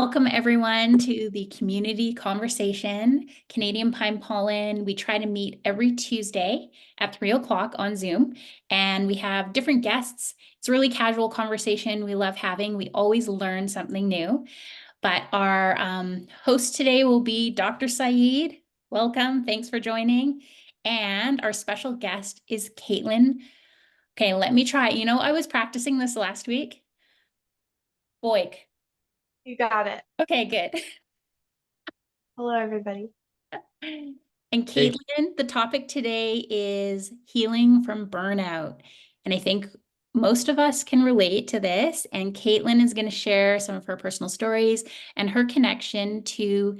Welcome everyone to the community conversation, Canadian Pine Pollen. We try to meet every Tuesday at 3 o'clock on Zoom, and we have different guests. It's a really casual conversation we love having. We always learn something new. But our host today will be Dr. Saeid. Welcome, thanks for joining. And our special guest is Kaitlyn. Okay, let me try. I was practicing this last week. Beugh. You got it. Okay, good. Hello, everybody. And Hey, Kaitlyn, the topic today is healing from burnout. And I think most of us can relate to this. And Kaitlyn is going to share some of her personal stories and her connection to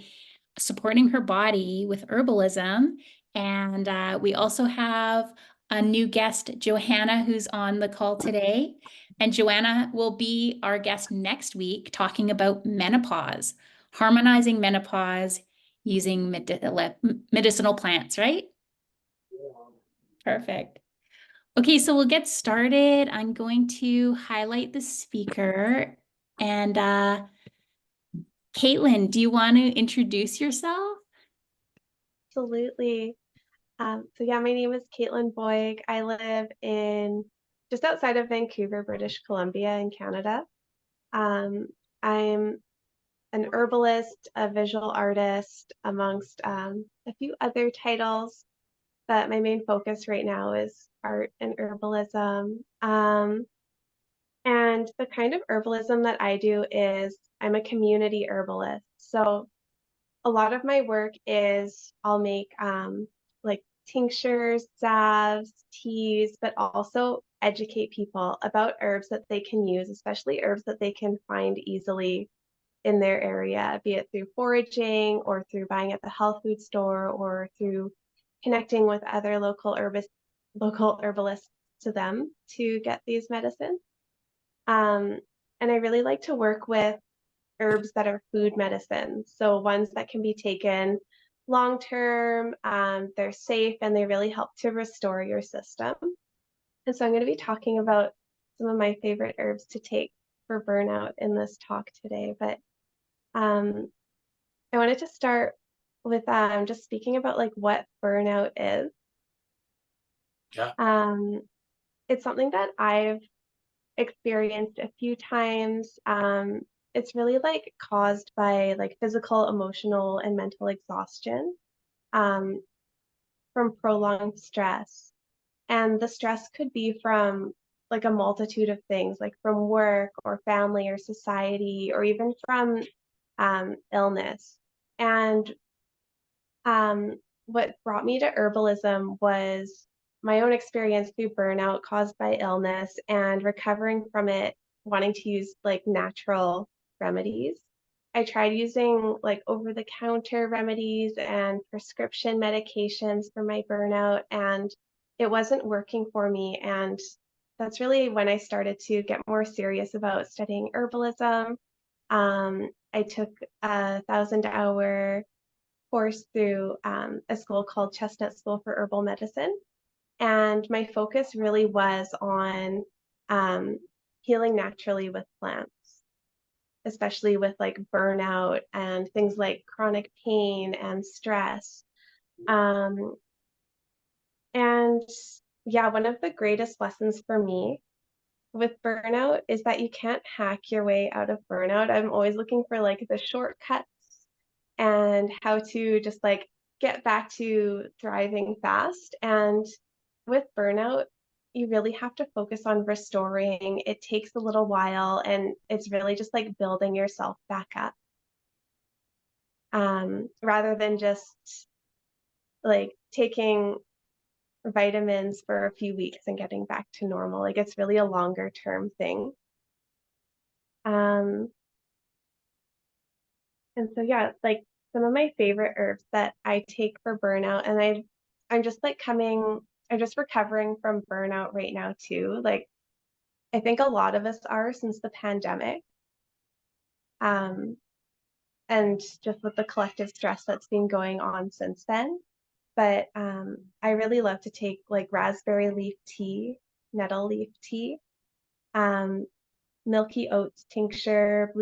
supporting her body with herbalism. And we also have a new guest, Johanna, who's on the call today. And Joanna will be our guest next week talking about menopause, harmonizing menopause using medicinal plants, right? Perfect. Okay, so we'll get started. I'm going to highlight the speaker. And Kaitlyn, do you want to introduce yourself? Absolutely. My name is Kaitlyn Beugh. I live in just outside of Vancouver, British Columbia in Canada. I'm an herbalist, a visual artist, amongst a few other titles, but my main focus right now is art and herbalism. And the kind of herbalism that I do is I'm a community herbalist. So a lot of my work is I'll make like tinctures, salves, teas, but also educate people about herbs that they can use, especially herbs that they can find easily in their area, be it through foraging or through buying at the health food store or through connecting with other local herbalists to them to get these medicines. And I really like to work with herbs that are food medicines. So ones that can be taken long term, they're safe, and they really help to restore your system. And so I'm going to be talking about some of my favorite herbs to take for burnout in this talk today. But I wanted to start with just speaking about like what burnout is. yeah, It's something that I've experienced a few times. It's really like caused by like physical, emotional, and mental exhaustion um, from prolonged stress. And the stress could be from like a multitude of things, like from work or family or society, or even from illness. And what brought me to herbalism was my own experience through burnout caused by illness and recovering from it, wanting to use like natural remedies. I tried using like over the counter remedies and prescription medications for my burnout, and it wasn't working for me. And that's really when I started to get more serious about studying herbalism. I took a 1,000-hour course through a school called Chestnut School for Herbal Medicine. And my focus really was on healing naturally with plants, especially with like burnout and things like chronic pain and stress. Um, and yeah, one of the greatest lessons for me with burnout is that you can't hack your way out of burnout. I'm always looking for like the shortcuts and how to just like get back to thriving fast. And with burnout, you really have to focus on restoring. It takes a little while, and it's really just like building yourself back up rather than just like taking vitamins for a few weeks and getting back to normal. Like it's really a longer term thing. Um, and so yeah, like some of my favorite herbs that I take for burnout, and I'm just like I'm just recovering from burnout right now too. Like I think a lot of us are since the pandemic. Um, and just with the collective stress that's been going on since then. But I really love to take like raspberry leaf tea, nettle leaf tea, um, milky oats tincture,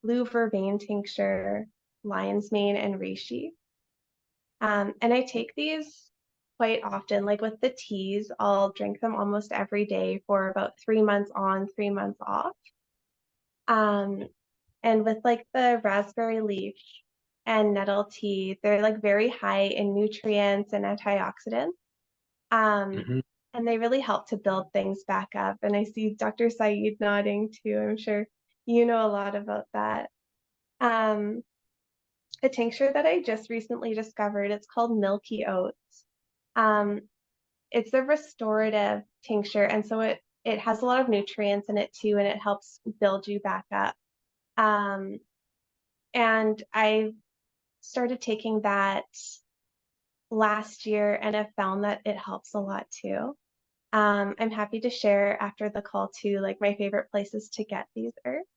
blue Vervain tincture, lion's mane, and reishi. And I take these quite often. Like with the teas, I'll drink them almost every day for about 3 months on, 3 months off. And with like the raspberry leaf and nettle tea, they're like very high in nutrients and antioxidants. Mhm. And they really help to build things back up. And I see Dr. Saeid nodding too. I'm sure you know a lot about that. Um, a tincture that I just recently discovered, it's called Milky Oats. Um, it's a restorative tincture, and so it has a lot of nutrients in it too, and it helps build you back up. Um, and I started taking that last year, and I've found that it helps a lot too. I'm happy to share after the call too, like my favorite places to get these herbs.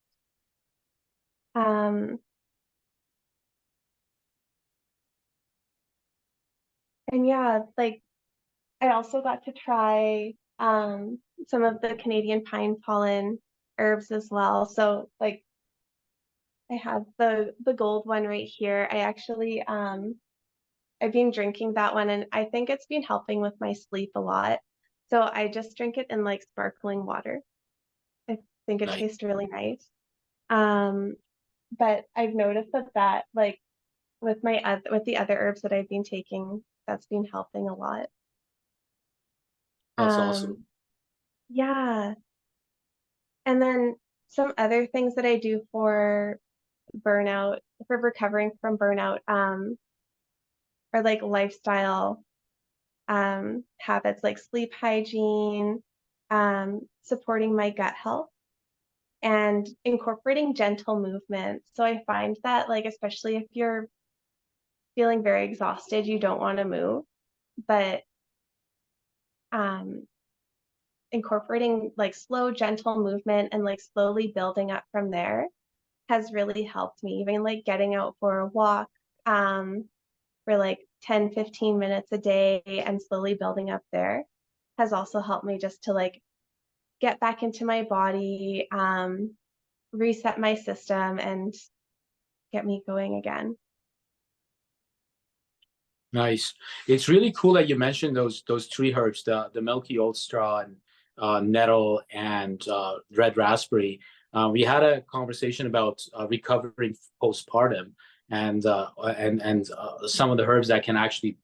Um, and yeah, like I also got to try some of the Canadian pine pollen herbs as well. So like I have the gold one right here. I actually I've been drinking that one, and I think it's been helping with my sleep a lot. So I just drink it in like sparkling water. I think it Nice. tastes really nice. Um, but I've noticed that like with with the other herbs that I've been taking, that's been helping a lot. That's awesome. Yeah. And then some other things that I do for burnout, for recovering from burnout, are like lifestyle habits like sleep hygiene, supporting my gut health, and incorporating gentle movements. So I find that, like, especially if you're feeling very exhausted, you don't want to move, but um, incorporating like slow, gentle movement and like slowly building up from there has really helped me. Even like getting out for a walk for like 10, 15 minutes a day and slowly building up there has also helped me just to like get back into my body, reset my system, and get me going again. Nice. It's really cool that you mentioned those three herbs, the milky oat straw and nettle and red raspberry. We had a conversation about recovering postpartum and some of the herbs that can actually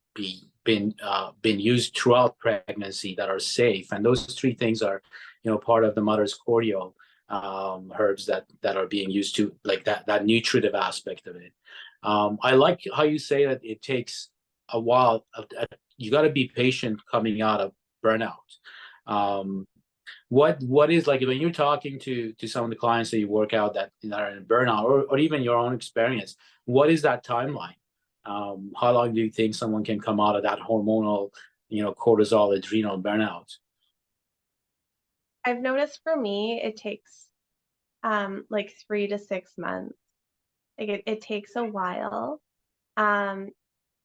been used throughout pregnancy that are safe. And those three things are, part of the mother's cordial herbs that are being used to like that nutritive aspect of it. I like how you say that it takes a while. You got to be patient coming out of burnout. Um, what is like when you're talking to some of the clients that you work out that are in burnout or even your own experience? What is that timeline? How long do you think someone can come out of that hormonal, cortisol, adrenal burnout? I've noticed for me, it takes like 3 to 6 months. Like it takes a while. Um,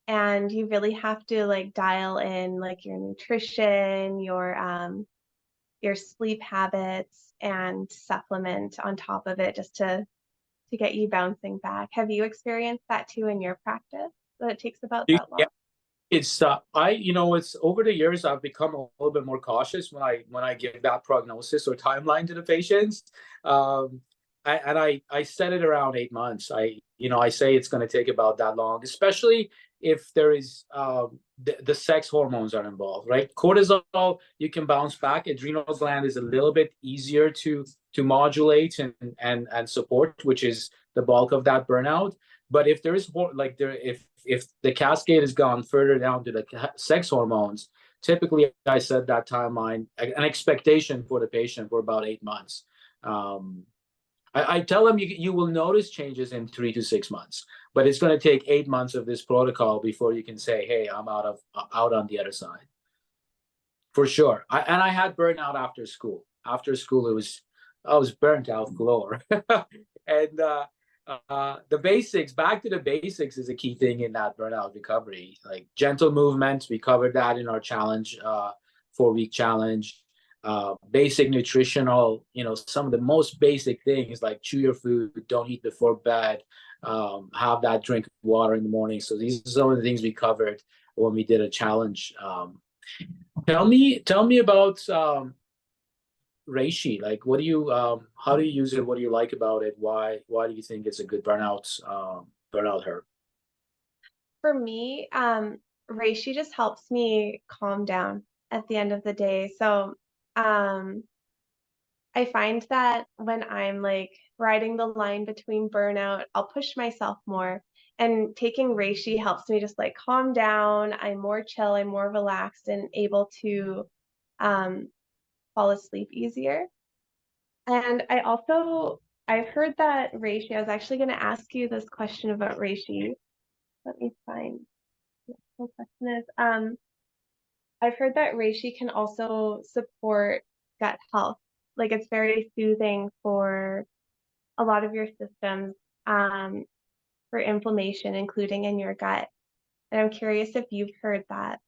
and you really have to like dial in like your nutrition, your sleep habits, and supplement on top of it just to get you bouncing back. Have you experienced that too in your practice, that it takes about that long? It's it's over the years I've become a little bit more cautious when I give that prognosis or timeline to the patients. Um, I set it around 8 months. I say it's going to take about that long, especially if there is the sex hormones are involved, right? Cortisol you can bounce back. Adrenal gland is a little bit easier to modulate and support, which is the bulk of that burnout. But if there is like there if the cascade has gone further down to the sex hormones, typically I set that timeline an expectation for the patient for about 8 months. Um, I tell them you will notice changes in 3 to 6 months, but it's going to take 8 months of this protocol before you can say, "Hey, I'm out on the other side." For sure. I had burnout after school. After school, I was burnt out galore. And the basics, back to the basics, is a key thing in that burnout recovery. Like gentle movement, we covered that in our challenge, 4-week challenge. basic nutritional, some of the most basic things like chew your food, don't eat before bed, have that drink of water in the morning. So these are some of the things we covered when we did a challenge. Tell me about reishi. Like, what do you how do you use it? What do you like about it? Why do you think it's a good burnout herb? For me, reishi just helps me calm down at the end of the day. So, I find that when I'm like riding the line between burnout, I'll push myself more. And taking reishi helps me just like calm down. I'm more chill, I'm more relaxed and able to um, fall asleep easier. And I've heard that reishi, I was actually going to ask you this question about reishi. Let me find what the question is. I've heard that reishi can also support gut health. Like it's very soothing for a lot of your systems, um, for inflammation, including in your gut. And I'm curious if you've heard that.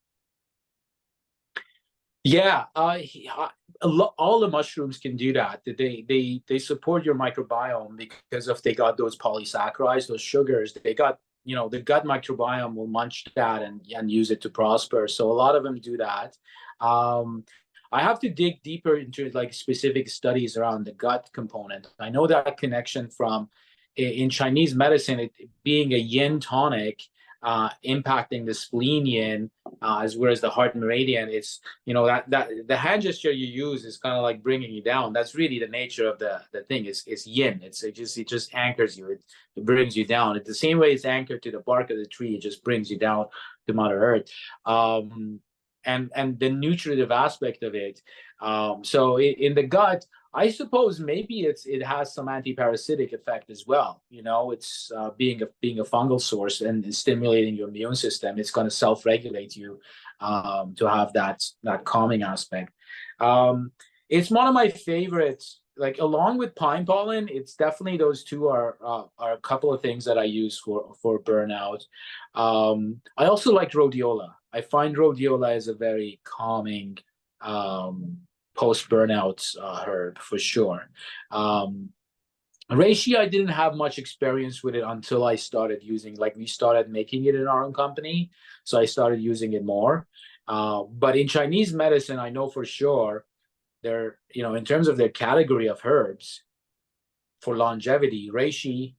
Yeah, all the mushrooms can do that. They support your microbiome because if they got those polysaccharides, those sugars, they got, the gut microbiome will munch that and use it to prosper. So a lot of them do that. Um, I have to dig deeper into like specific studies around the gut component. I know that connection from in Chinese medicine, it being a yin tonic, impacting the spleen yin, as well as the heart meridian. It's that the hand gesture you use is kind of like bringing you down. That's really the nature of the thing. It's yin. It just anchors you. It brings you down. It's the same way it's anchored to the bark of the tree. It just brings you down to Mother Earth. And the nutritive aspect of it. So in the gut, I suppose maybe it has some anti-parasitic effect as well. It's being a fungal source and stimulating your immune system. It's going to self-regulate you, to have that calming aspect. It's one of my favorites. Like along with pine pollen, it's definitely those two are a couple of things that I use for burnout. I also like rhodiola. I find rhodiola is a very calming post burnout herb for sure. Um, reishi, I didn't have much experience with it until I started using, like we started making it in our own company, so I started using it more. But in Chinese medicine, I know for sure they're, in terms of their category of herbs for longevity, reishi,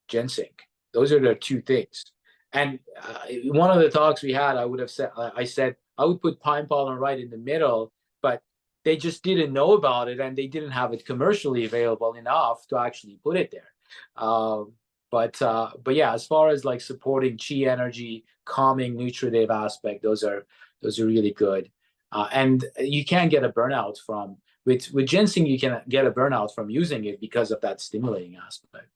ginseng. Those are the two things. And one of the talks we had, I said I would put pine pollen right in the middle, but they just didn't know about it and they didn't have it commercially available enough to actually put it there. But yeah, as far as like supporting chi energy, calming, nutritive aspect, those are really good. And you can get a burnout from with ginseng. You can get a burnout from using it because of that stimulating aspect.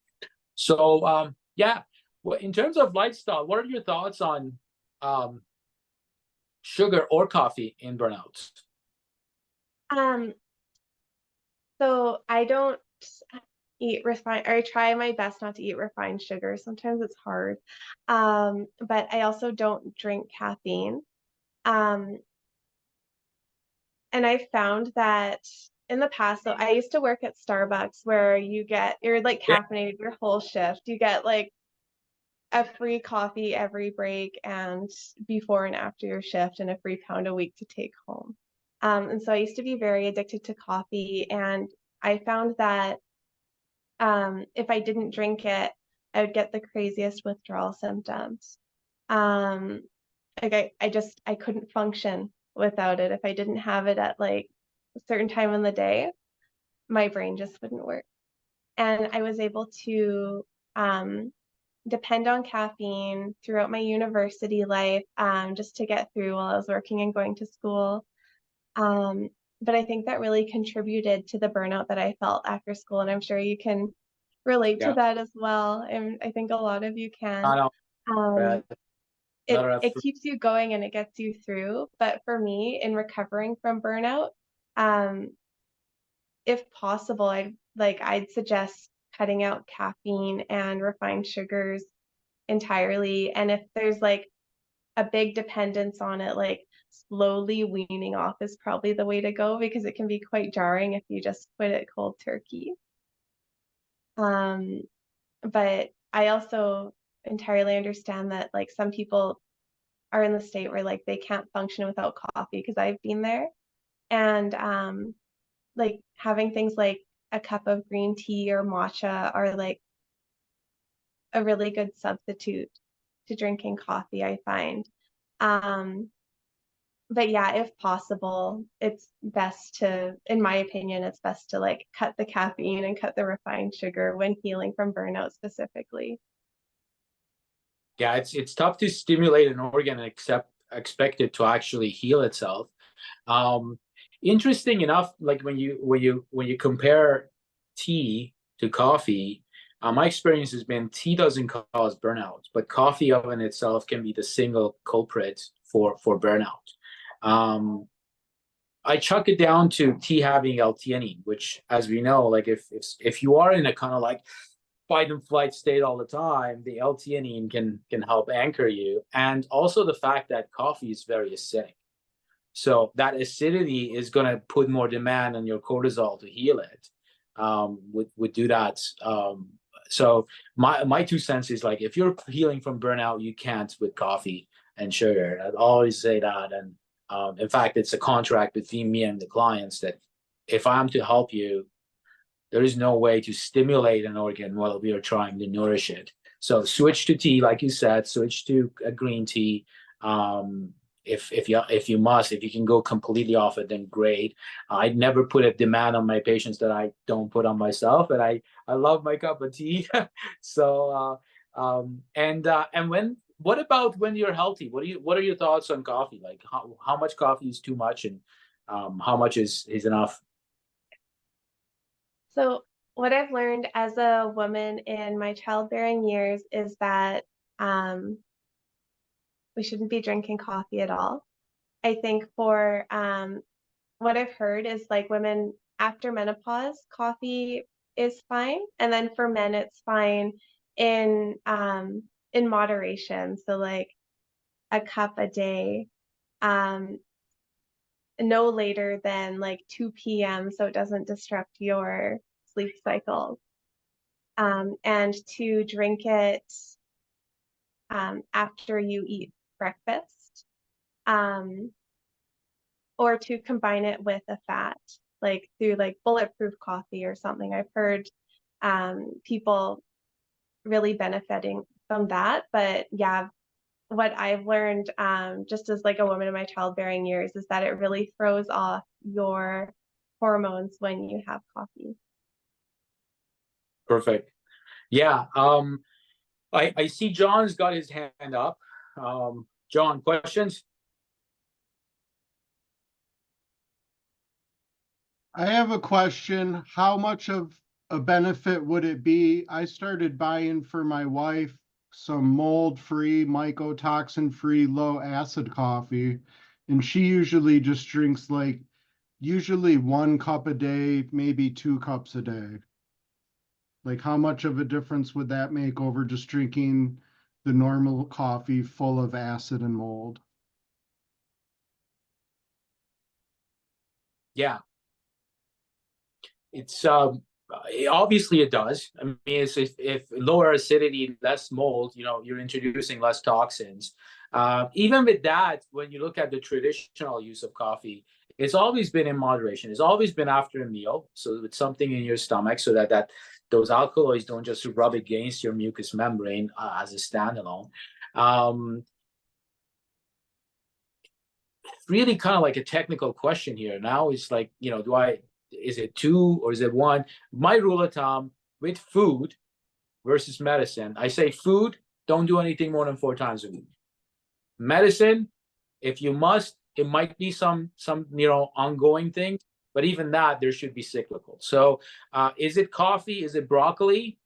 So yeah, well, in terms of lifestyle, what are your thoughts on um, sugar or coffee in burnouts? Um, so I don't eat refined, or I try my best not to eat refined sugar. Sometimes it's hard. But I also don't drink caffeine. Um, and I found that in the past, so I used to work at Starbucks where you're like Yeah, caffeinated your whole shift. You get like a free coffee every break and before and after your shift and a free pound a week to take home. And so I used to be very addicted to coffee, and I found that if I didn't drink it, I would get the craziest withdrawal symptoms. Um, I couldn't function without it. If I didn't have it at like a certain time in the day, my brain just wouldn't work. And I was able to um, depend on caffeine throughout my university life, just to get through while I was working and going to school. Um, but I think that really contributed to the burnout that I felt after school, and I'm sure you can relate to yeah. that as well. And I think a lot of you can. Not out Um, bad. Not it enough. keeps you going and it gets you through. But for me, in recovering from burnout, um, if possible, I'd suggest cutting out caffeine and refined sugars entirely. And if there's like a big dependence on it, like slowly weaning off is probably the way to go, because it can be quite jarring if you just quit it cold turkey. But I also entirely understand that like some people are in the state where like they can't function without coffee, because I've been there. And like having things like a cup of green tea or matcha are like a really good substitute to drinking coffee, I find. But yeah, if possible, it's best to, in my opinion, it's best to like cut the caffeine and cut the refined sugar when healing from burnout specifically. Yeah, it's tough to stimulate an organ and expect it to actually heal itself. Um, Interesting enough, like when you compare tea to coffee, my experience has been tea doesn't cause burnout, but coffee in itself can be the single culprit for burnout. Um, I chuck it down to tea having L-theanine, which, as we know, like if you are in a kind of like fight and flight state all the time, the L-theanine can help anchor you, and also the fact that coffee is very acidic. So that acidity is going to put more demand on your cortisol to heal it. Would do that. So my 2 cents is like, if you're healing from burnout, you can't with coffee and sugar. I always say that. And in fact, it's a contract between me and the clients that if I'm to help you, there is no way to stimulate an organ while we are trying to nourish it. So switch to tea, like you said, switch to a green tea. If you can go completely off it, then great. I'd never put a demand on my patients that I don't put on myself, and I love my cup of tea. So and when what about when you're healthy? What are your thoughts on coffee? Like how much coffee is too much, and how much is enough? So what I've learned as a woman in my childbearing years is that we shouldn't be drinking coffee at all. I think for what I've heard is like women after menopause, coffee is fine, and then for men, it's fine in moderation. So like a cup a day, um, no later than like 2 p.m. so it doesn't disrupt your sleep cycle. And to drink it after you eat breakfast, um, or to combine it with a fat, like through like bulletproof coffee or something. I've heard people really benefiting from that. But yeah, what I've learned just as like a woman in my childbearing years is that it really throws off your hormones when you have coffee. Perfect. Yeah. I see John's got his hand up. John, questions? I have a question. How much of a benefit would it be? I started buying for my wife some mold-free, mycotoxin-free, low-acid coffee, and she usually just drinks like usually 1 cup a day, maybe 2 cups a day. Like how much of a difference would that make over just drinking the normal coffee full of acid and mold? Yeah. It's obviously it does. I mean, it's if lower acidity, less mold, you're introducing less toxins. Even with that, when you look at the traditional use of coffee, it's always been in moderation. It's always been after a meal, so it's something in your stomach, so that those alkaloids don't just rub against your mucous membrane as a standalone. Really kind of like a technical question here. Now it's like, is it 2 or is it 1? My rule of thumb with food versus medicine, I say food, don't do anything more than 4 times a week. Medicine, if you must, it might be some ongoing thing, but even that there should be cyclical. So is it coffee? Is it broccoli?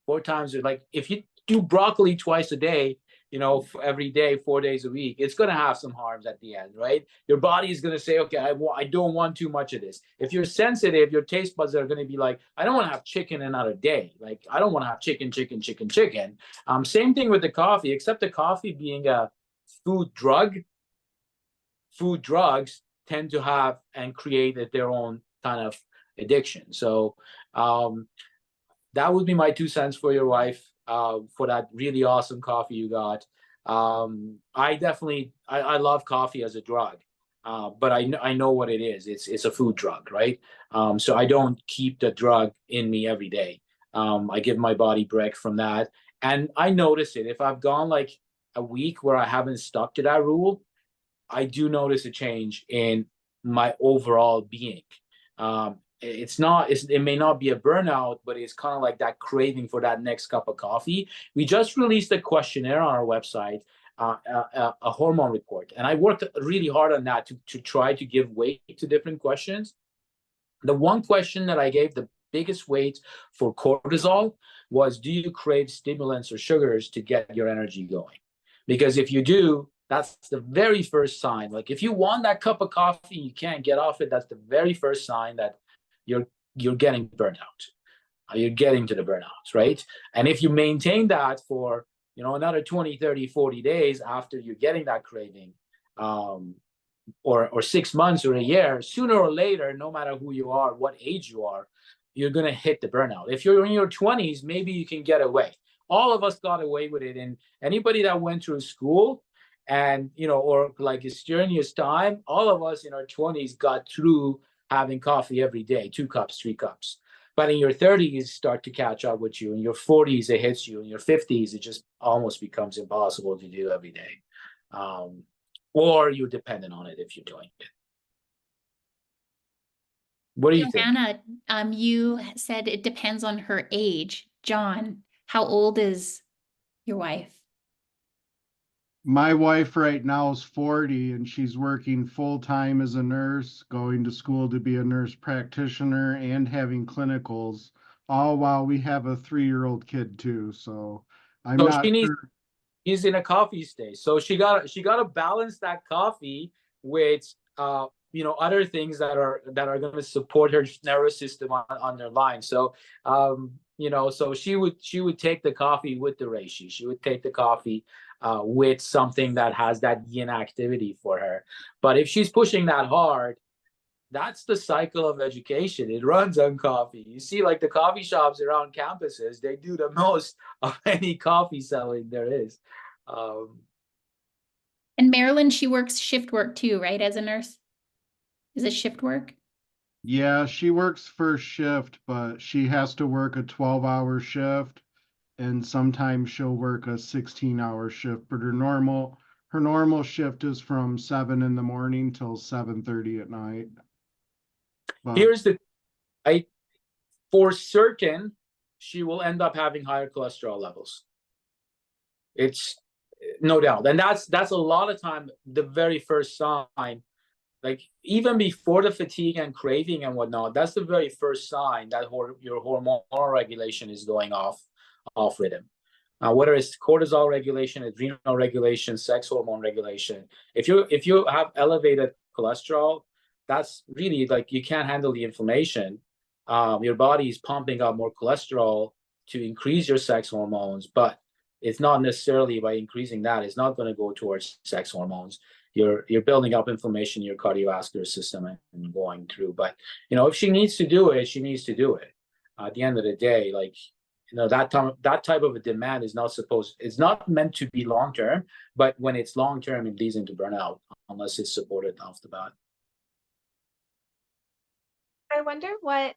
4 times, like if you do broccoli twice a day, every day, 4 days a week, it's going to have some harms at the end, right? Your body is going to say, okay, I don't want too much of this. If you're sensitive, your taste buds are going to be like, I don't want to have chicken another day. Like, I don't want to have chicken. Same thing with the coffee, except the coffee being a food drug. food drugs tend to have and create their own kind of addiction. So that would be my 2 cents for your wife, for that really awesome coffee you got. I definitely, I love coffee as a drug, but I know what it is. It's a food drug, right? So I don't keep the drug in me every day. I give my body break from that. And I notice it. If I've gone like a week where I haven't stuck to that rule, I do notice a change in my overall being. It may not be a burnout, but it's kind of like that craving for that next cup of coffee. We just released a questionnaire on our website, a hormone report, and I worked really hard on that to try to give weight to different questions. The one question that I gave the biggest weight for cortisol was, do you crave stimulants or sugars to get your energy going? Because if you do, that's the very first sign. Like if you want that cup of coffee, you can't get off it. That's the very first sign that you're getting burnout. You're getting to the burnouts, right? And if you maintain that for, another 20, 30, 40 days after you're getting that craving, or 6 months or a year, sooner or later, no matter who you are, what age you are, you're going to hit the burnout. If you're in your 20s, maybe you can get away. All of us got away with it. And anybody that went through school and, or like a strenuous time, all of us in our 20s got through having coffee every day, 2 cups, 3 cups. But in your 30s, start to catch up with you. In your 40s, it hits you. In your 50s, it just almost becomes impossible to do every day. Or you're dependent on it if you're doing it. What do you think? Johanna, you said it depends on her age. John, how old is your wife? My wife right now is 40 and she's working full-time as a nurse, going to school to be a nurse practitioner and having clinicals, all while we have a 3-year-old kid too. So I'm not sure. He's in a coffee stage. So she got to balance that coffee with other things that are going to support her nervous system on their line. So so she would take the coffee with the reishi. She would take the coffee with something that has that yin activity for her. But if she's pushing that hard, that's the cycle of education. It runs on coffee. You see, like the coffee shops around campuses, they do the most of any coffee selling there is. And Marilyn, she works shift work too, right? As a nurse? Is it shift work? Yeah, she works first shift, but she has to work a 12-hour shift. And sometimes she'll work a 16-hour shift, but her normal shift is from 7 in the morning till 7:30 at night. But Here's for certain, she will end up having higher cholesterol levels. It's no doubt. And that's a lot of time, the very first sign, like even before the fatigue and craving and whatnot, that's the very first sign that your hormonal regulation is going off rhythm. Whether it's cortisol regulation, adrenal regulation, sex hormone regulation. If you have elevated cholesterol, that's really like you can't handle the inflammation. Your body is pumping out more cholesterol to increase your sex hormones, but it's not necessarily by increasing that. It's not going to go towards sex hormones. You're building up inflammation in your cardiovascular system and going through. But if she needs to do it, she needs to do it. At the end of the day, like that type of a demand is it's not meant to be long term. But when it's long term, it leads into burnout unless it's supported off the bat. I wonder what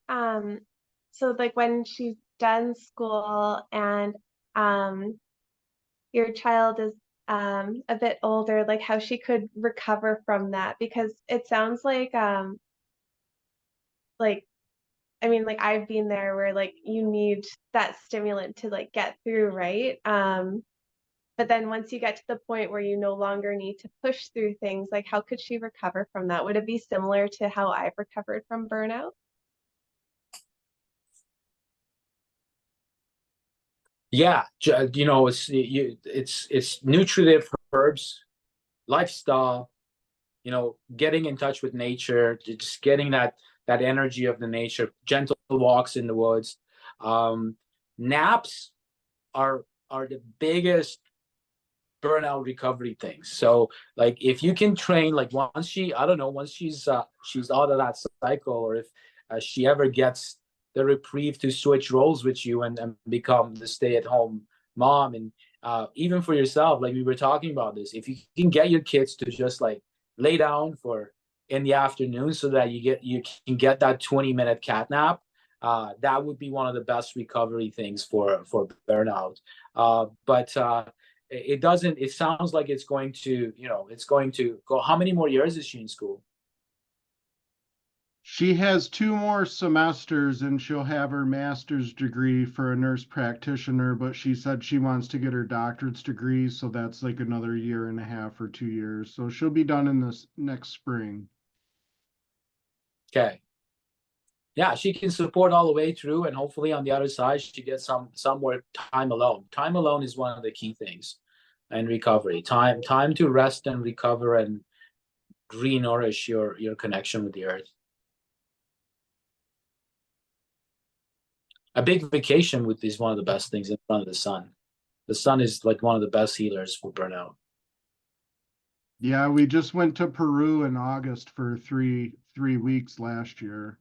so like when she's done school and your child is a bit older, like how she could recover from that, because it sounds like I mean, like I've been there where like you need that stimulant to like get through, right? But then once you get to the point where you no longer need to push through things, like how could she recover from that? Would it be similar to how I've recovered from burnout? Yeah, it's nutritive herbs, lifestyle, getting in touch with nature, just getting that energy of the nature, gentle walks in the woods. Naps are the biggest burnout recovery things. So like if you can train, like once she, I don't know, once she's out of that cycle, or if she ever gets the reprieve to switch roles with you and become the stay-at-home mom, and even for yourself, like we were talking about this, if you can get your kids to just like lay down for in the afternoon so that you can get that 20-minute cat nap, that would be one of the best recovery things for burnout. But it doesn't, it sounds like it's going to, it's going to go. How many more years is she in school? She has 2 more semesters and she'll have her master's degree for a nurse practitioner, but she said she wants to get her doctorate's degree, so that's like another 1.5 or 2 years. So she'll be done in this next spring. Okay. Yeah, she can support all the way through, and hopefully on the other side she gets some more time alone. Time alone is one of the key things in recovery. Time to rest and recover and re-nourish your connection with the earth. A big vacation is one of the best things in front of the sun. The sun is like one of the best healers for burnout. Yeah, we just went to Peru in August for three weeks last year.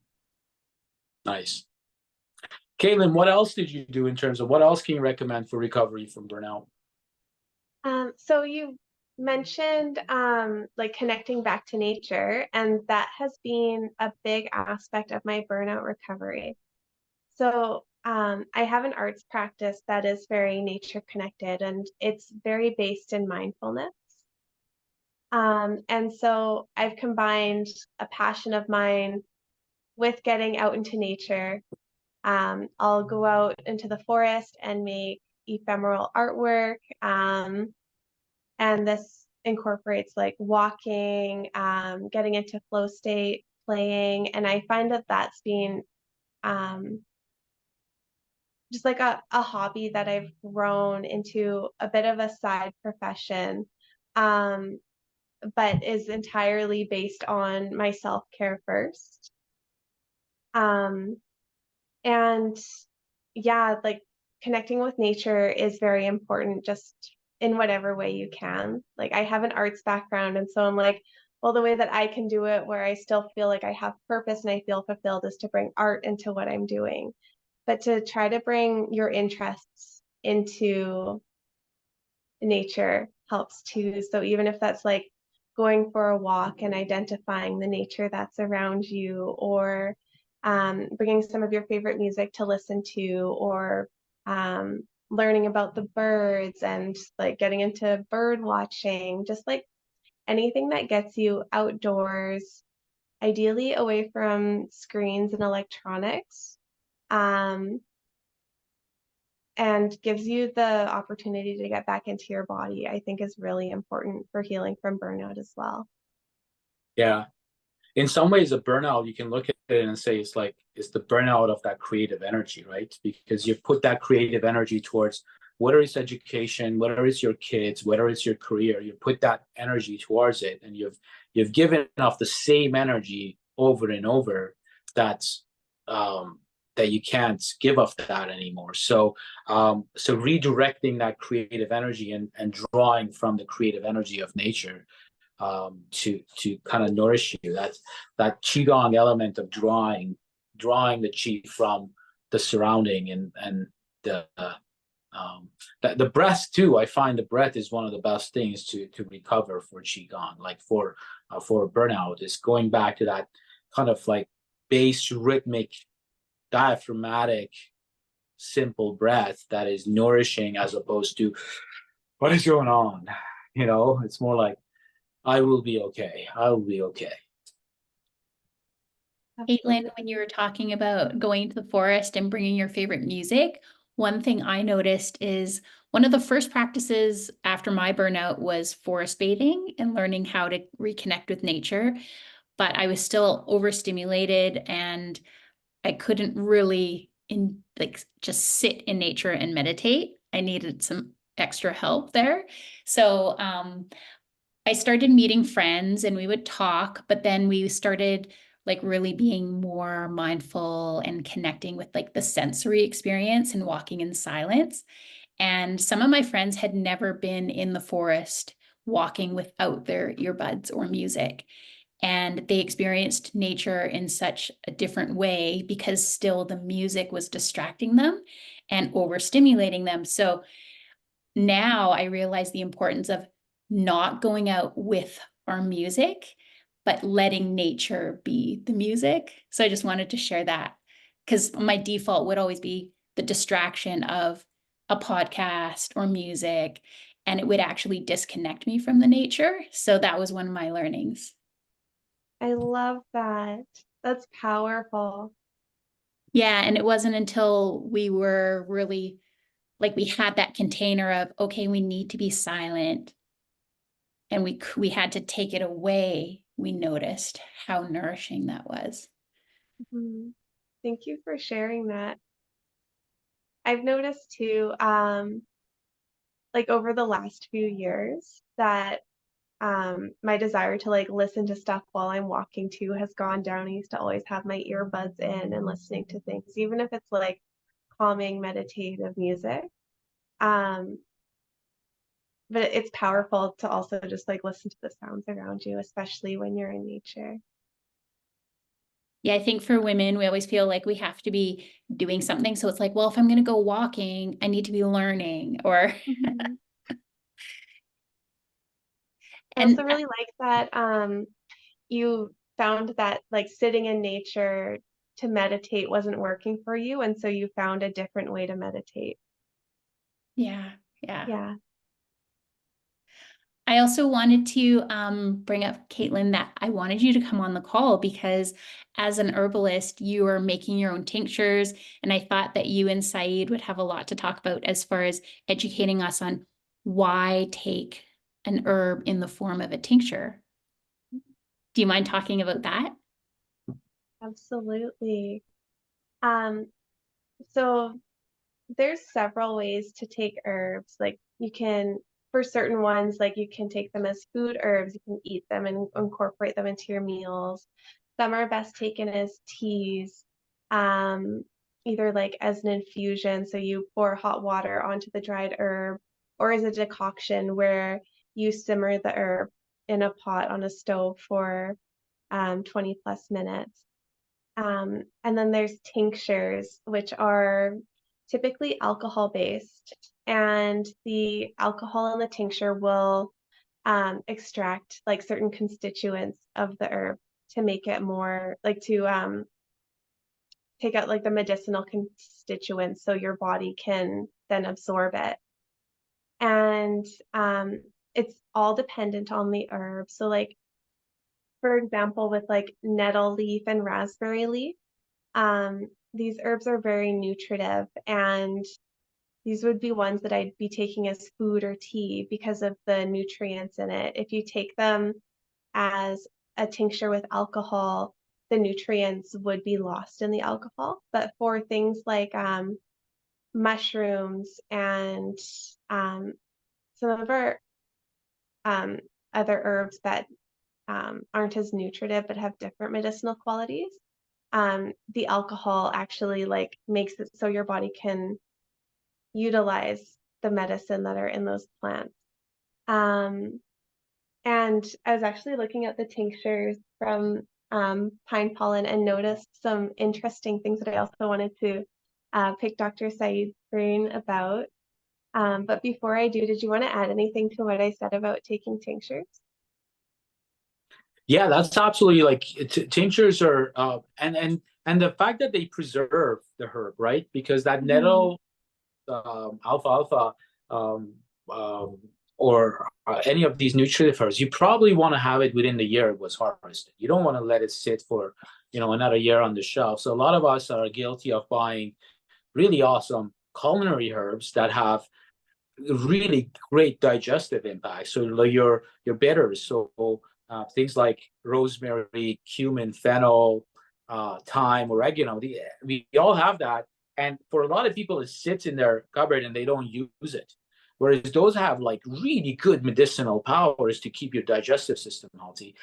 Nice. Kaitlyn, what else did you do in terms of what else can you recommend for recovery from burnout? So you mentioned like connecting back to nature, and that has been a big aspect of my burnout recovery. So I have an arts practice that is very nature connected, and it's very based in mindfulness. And so I've combined a passion of mine with getting out into nature. I'll go out into the forest and make ephemeral artwork. And this incorporates like walking, getting into flow state, playing. And I find that that's been just like a hobby that I've grown into a bit of a side profession, but is entirely based on my self-care first. And yeah, like connecting with nature is very important, just in whatever way you can. Like I have an arts background, and so I'm like, well, the way that I can do it where I still feel like I have purpose and I feel fulfilled is to bring art into what I'm doing. But to try to bring your interests into nature helps too. So even if that's like going for a walk and identifying the nature that's around you, or bringing some of your favorite music to listen to, or learning about the birds and like getting into bird watching, just like anything that gets you outdoors, ideally away from screens and electronics, and gives you the opportunity to get back into your body, I think is really important for healing from burnout as well. Yeah. In some ways, a burnout, you can look at it and say it's the burnout of that creative energy, right? Because you put that creative energy towards whether it's education, whether it's your kids, whether it's your career, you put that energy towards it, and you've given off the same energy over and over. That's that you can't give off that anymore. So so redirecting that creative energy and drawing from the creative energy of nature to kind of nourish you. That qigong element of drawing the qi from the surrounding, and the breath too. I find the breath is one of the best things to recover for qigong. Like for burnout, is going back to that kind of like bass rhythmic diaphragmatic simple breath that is nourishing, as opposed to what is going on. It's more like I will be okay. I will be okay. Kaitlyn, when you were talking about going to the forest and bringing your favorite music, one thing I noticed is one of the first practices after my burnout was forest bathing and learning how to reconnect with nature. But I was still overstimulated and I couldn't really just sit in nature and meditate. I needed some extra help there. So I started meeting friends and we would talk, but then we started like really being more mindful and connecting with like the sensory experience and walking in silence. And some of my friends had never been in the forest walking without their earbuds or music. And they experienced nature in such a different way because still the music was distracting them and overstimulating them. So now I realize the importance of not going out with our music, but letting nature be the music. So I just wanted to share that because my default would always be the distraction of a podcast or music, and it would actually disconnect me from the nature. So that was one of my learnings. I love that. That's powerful. Yeah, and it wasn't until we were really like we had that container of, okay, we need to be silent, and we had to take it away, we noticed how nourishing that was. Mhm. Thank you for sharing that. I've noticed too, like over the last few years that my desire to like listen to stuff while I'm walking too has gone down. I used to always have my earbuds in and listening to things, even if it's like calming meditative music. Um, but it's powerful to also just like listen to the sounds around you, especially when you're in nature. Yeah, I think for women, we always feel like we have to be doing something. So it's like, well, if I'm going to go walking, I need to be learning or, Mhm. I and also really like that you found that like sitting in nature to meditate wasn't working for you, and so you found a different way to meditate. yeah, yeah. Yeah. I also wanted to bring up, Kaitlyn, that I wanted you to come on the call because as an herbalist, you are making your own tinctures. And I thought that you and Saeid would have a lot to talk about as far as educating us on why take an herb in the form of a tincture. Do you mind talking about that? Absolutely. Um, so there's several ways to take herbs. Like you can, for certain ones, like you can take them as food herbs, you can eat them and incorporate them into your meals. Some are best taken as teas, um, either like as an infusion, so you pour hot water onto the dried herb, or as a decoction where you simmer the herb in a pot on a stove for 20 plus minutes. And then there's tinctures, which are typically alcohol based, and the alcohol in the tincture will extract like certain constituents of the herb to make it more like to take out like the medicinal constituents so your body can then absorb it. And it's all dependent on the herb. So, like, for example, with like nettle leaf and raspberry leaf, these herbs are very nutritive, and these would be ones that I'd be taking as food or tea because of the nutrients in it. If you take them as a tincture with alcohol, the nutrients would be lost in the alcohol. But for things like mushrooms and some of our um, other herbs that aren't as nutritive but have different medicinal qualities, the alcohol actually like makes it so your body can utilize the medicine that are in those plants. Um, and I was actually looking at the tinctures from pine pollen and noticed some interesting things that I also wanted to pick Dr. Saeid's brain about. But before I do, did you want to add anything to what I said about taking tinctures? Yeah, that's absolutely like tinctures are and the fact that they preserve the herb, right? Because that Mhm. nettle alfalfa um, um, or any of these nutritifers, you probably want to have it within the year it was harvested. You don't want to let it sit for, another year on the shelf. So a lot of us are guilty of buying really awesome culinary herbs that have really great digestive impact. So like your bitters, so things like rosemary, cumin, fennel, thyme, oregano. We all have that, and for a lot of people, it sits in their cupboard and they don't use it. Whereas those have like really good medicinal powers to keep your digestive system healthy.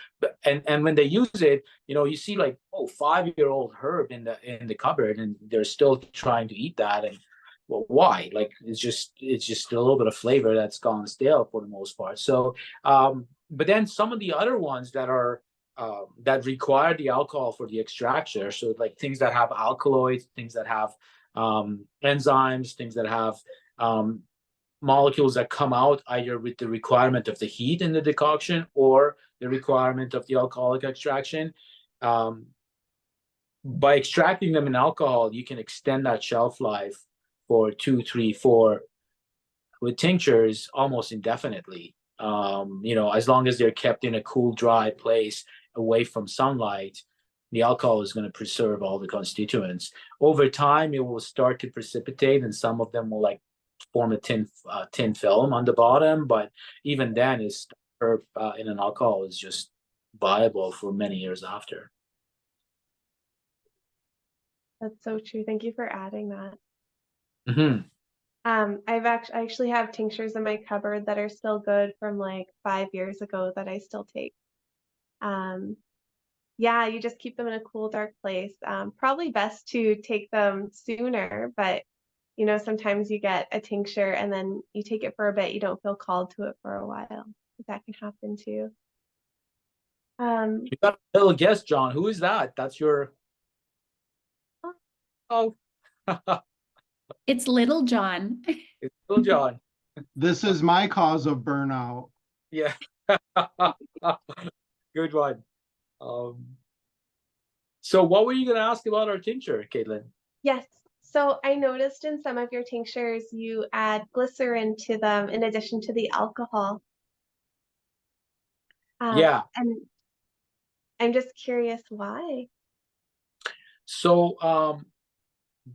And when they use it, you see like 5-year-old herb in the cupboard, and they're still trying to eat that. And well, why? Like it's just a little bit of flavor that's gone stale for the most part. So, but then some of the other ones that are that require the alcohol for the extraction, so like things that have alkaloids, things that have enzymes, things that have molecules that come out either with the requirement of the heat in the decoction or the requirement of the alcoholic extraction. By extracting them in alcohol, you can extend that shelf life for 2, 3, 4 with tinctures almost indefinitely. As long as they're kept in a cool, dry place away from sunlight, the alcohol is going to preserve all the constituents. Over time, it will start to precipitate, and some of them will like form a tin film on the bottom. But even then, is in an alcohol is just viable for many years after. That's so true. Thank you for adding that. Mm-hmm. I actually have tinctures in my cupboard that are still good from like 5 years ago that I still take. Yeah, you just keep them in a cool, dark place. Probably best to take them sooner, but sometimes you get a tincture and then you take it for a bit, you don't feel called to it for a while. That can happen too. You got a little guess, John. Who is that? That's your. Oh. It's Little John. It's Little John. This is my cause of burnout. Yeah. Good one. So what were you going to ask about our tincture, Kaitlyn? Yes. So I noticed in some of your tinctures, you add glycerin to them in addition to the alcohol. Yeah. And I'm just curious why. So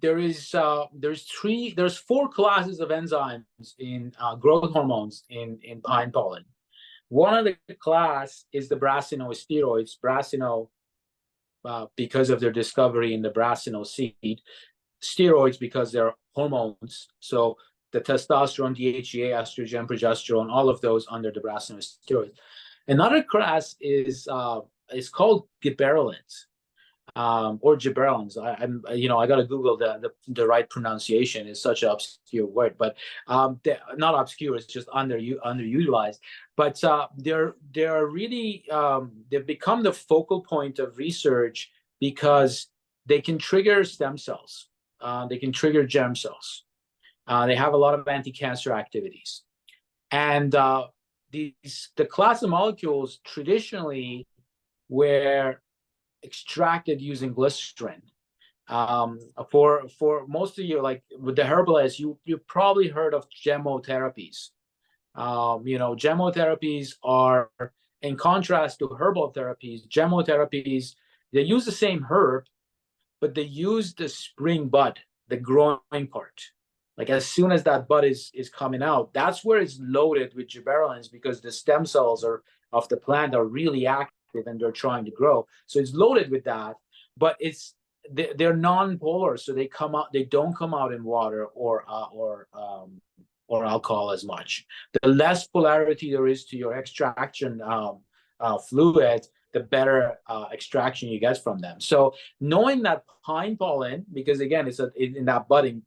there's 4 classes of enzymes in growth hormones in pine pollen. One of the class is the brassinosteroids. Brassino, because of their discovery in the brassino seed. Steroids because they're hormones. So the testosterone, DHEA, estrogen, progesterone, all of those under the brassinosteroids. Another class is called gibberellins. Or gibberellins. I got to Google the right pronunciation. It's such an obscure word, but not obscure. It's just underutilized. But they're really they've become the focal point of research because they can trigger stem cells. They can trigger germ cells. They have a lot of anti-cancer activities, and the class of molecules traditionally were extracted using glycerin. For most of you, like with the Herbalist, you probably heard of chemotherapies. Chemotherapies are, in contrast to herbal therapies, chemotherapies, they use the same herb, but they use the spring bud, the growing part. Like as soon as that bud is coming out, that's where it's loaded with gibberellins because the stem cells of the plant are really active and they're trying to grow. So it's loaded with that, but they're non-polar, so they don't come out in water or alcohol as much. The less polarity there is to your extraction fluid, the better extraction you get from them. So knowing that pine pollen, because again, it's in that budding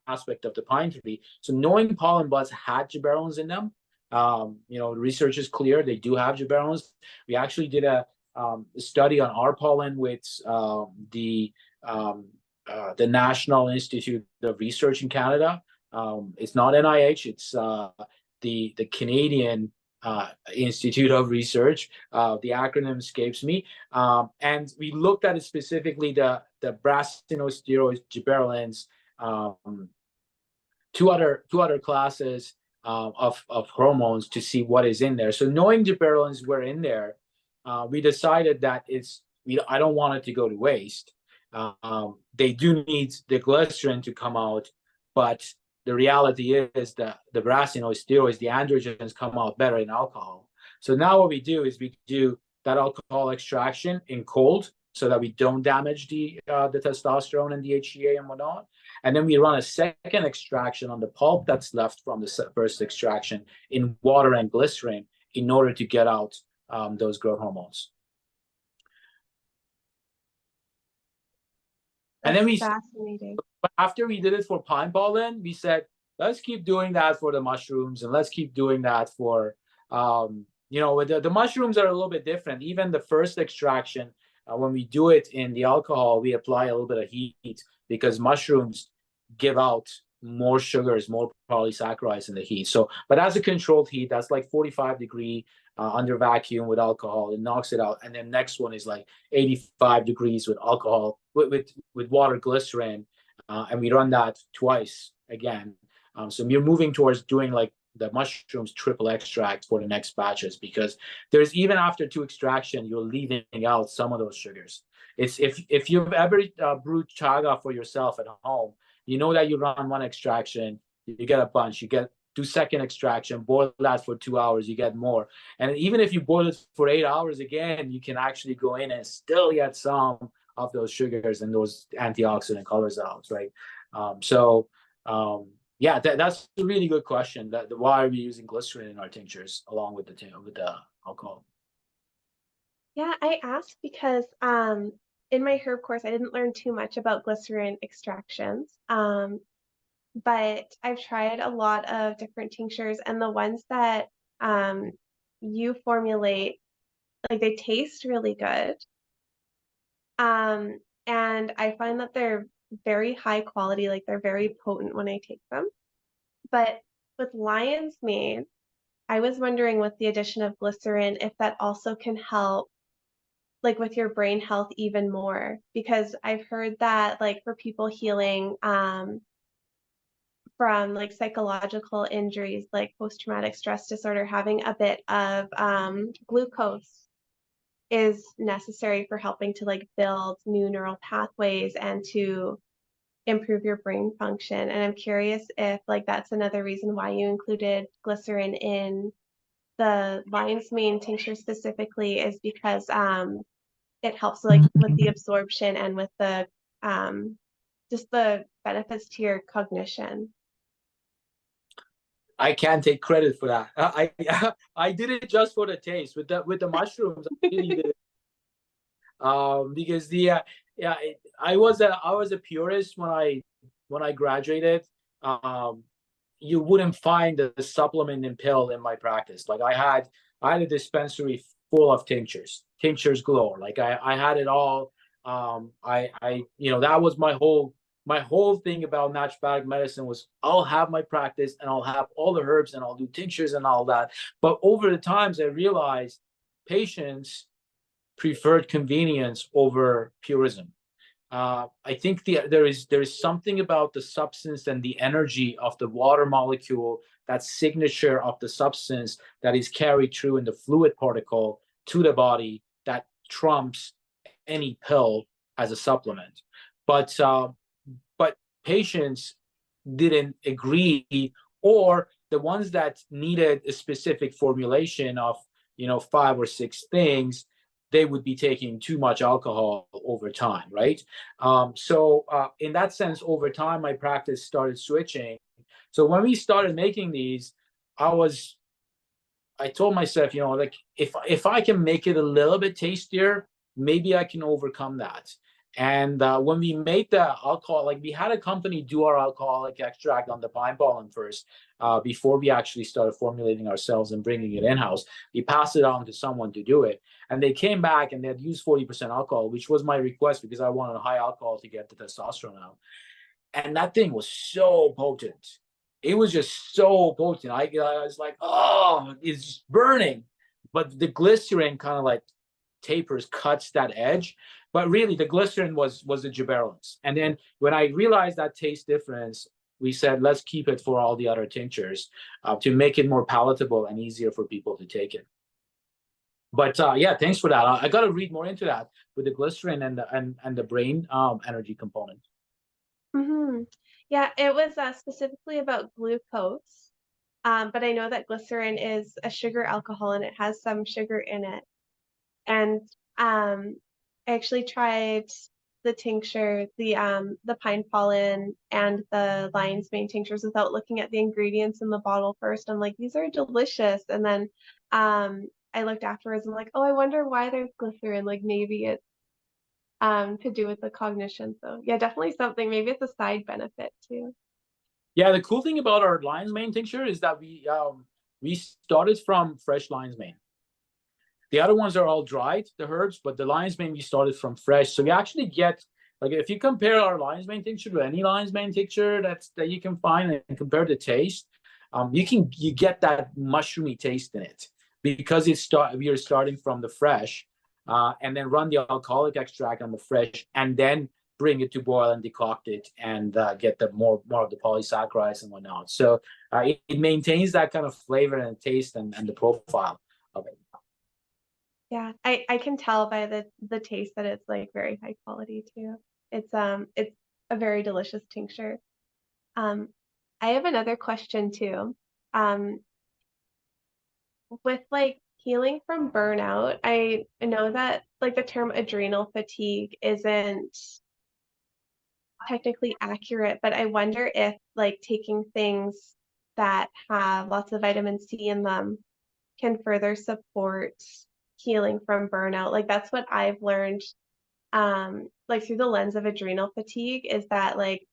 aspect of the pine tree. So knowing pollen buds had gibberellins in them, the research is clear. They do have gibberellins. We actually did a study on our pollen with the National Institute of Research in Canada. It's not NIH. It's the Canadian Institute of Research. The acronym escapes me. And we looked at it specifically the brassinosteroids, gibberellins, two other classes of hormones to see what is in there. So knowing gibberellins were in there, we decided that I don't want it to go to waste. They do need the glycerin to come out, but the reality is that the brassinosteroids, the androgens, come out better in alcohol. So now what we do is we do that alcohol extraction in cold so that we don't damage the testosterone and the DHEA and whatnot. And then we run a second extraction on the pulp that's left from the first extraction in water and glycerin in order to get out those growth hormones. And then That's fascinating. but after we did it for pine pollen, we said, let's keep doing that for the mushrooms, and let's keep doing that for, the mushrooms are a little bit different. Even the first extraction, when we do it in the alcohol, we apply a little bit of heat because mushrooms give out more sugars, more polysaccharides in the heat. So, but as a controlled heat, that's like 45-degree under vacuum with alcohol. It knocks it out. And then next one is like 85 degrees with alcohol, with water glycerin. And we run that twice again. So you're moving towards doing like the mushrooms triple extract for the next batches, because there's, even after 2 extraction, you're leaving out some of those sugars. It's if you've ever brewed chaga for yourself at home, you know that you run 1 extraction, you get a bunch, you do second extraction, boil that for 2 hours, you get more. And even if you boil it for 8 hours again, you can actually go in and still get some of those sugars and those antioxidant colors out, right? Yeah, that's a really good question. Why are we using glycerin in our tinctures along with the alcohol? Yeah, I asked because in my herb course, I didn't learn too much about glycerin extractions. But I've tried a lot of different tinctures, and the ones that you formulate, like, they taste really good. And I find that they're very high quality, like they're very potent when I take them. But with lion's mane, I was wondering, with the addition of glycerin, if that also can help, like, with your brain health even more, because I've heard that, like, for people healing from like psychological injuries like post-traumatic stress disorder, having a bit of glucose is necessary for helping to like build new neural pathways and to improve your brain function. And I'm curious if like that's another reason why you included glycerin in the lion's mane tincture specifically, is because it helps like with the absorption and with the just the benefits to your cognition. I can't take credit for that. I did it just for the taste. With the mushrooms, I really did it. Because I was a purist when I graduated. You wouldn't find the supplement and pill in my practice. Like I had a dispensary full of tinctures, tinctures galore. Like I had it all. That was my whole thing about naturopathic medicine was I'll have my practice and I'll have all the herbs and I'll do tinctures and all that. But over the times I realized patients preferred convenience over purism. I think there is something about the substance and the energy of the water molecule, that signature of the substance that is carried through in the fluid particle to the body, that trumps any pill as a supplement. But patients didn't agree, or the ones that needed a specific formulation of 5 or 6 things, they would be taking too much alcohol over time, right? So in that sense, over time, my practice started switching. So when we started making these, I told myself, like if I can make it a little bit tastier, maybe I can overcome that. And when we made the alcohol, like we had a company do our alcoholic extract on the pine pollen first, before we actually started formulating ourselves and bringing it in-house. We passed it on to someone to do it. And they came back and they had used 40% alcohol, which was my request because I wanted high alcohol to get the testosterone out. And that thing was so potent. It was just so potent. I was like, oh, it's burning. But the glycerin kind of like cuts that edge. But really, the glycerin was the gibberellins. And then when I realized that taste difference, we said, let's keep it for all the other tinctures to make it more palatable and easier for people to take it. But yeah, thanks for that. I got to read more into that with the glycerin and the brain energy component. Mm-hmm. Yeah, it was specifically about glucose. But I know that glycerin is a sugar alcohol and it has some sugar in it. And I actually tried the tincture, the pine pollen and the lion's mane tinctures without looking at the ingredients in the bottle first. I'm like, these are delicious. And then I looked afterwards and I'm like, oh, I wonder why there's glycerin. Like maybe it's to do with the cognition. So yeah, definitely something. Maybe it's a side benefit too. Yeah, the cool thing about our lion's mane tincture is that we started from fresh lion's mane. The other ones are all dried, the herbs, but the lion's mane we started from fresh. So we actually get, like, if you compare our lion's mane tincture to any lion's mane tincture that you can find and compare the taste, you get that mushroomy taste in it because we are starting from the fresh, and then run the alcoholic extract on the fresh, and then bring it to boil and decoct it and get the more of the polysaccharides and whatnot. So it maintains that kind of flavor and taste and the profile of it. Yeah, I can tell by the taste that it's like very high quality too. It's a very delicious tincture. I have another question too. With like healing from burnout, I know that like the term adrenal fatigue isn't technically accurate, but I wonder if like taking things that have lots of vitamin C in them can further support healing from burnout. Like that's what I've learned, like through the lens of adrenal fatigue, is that like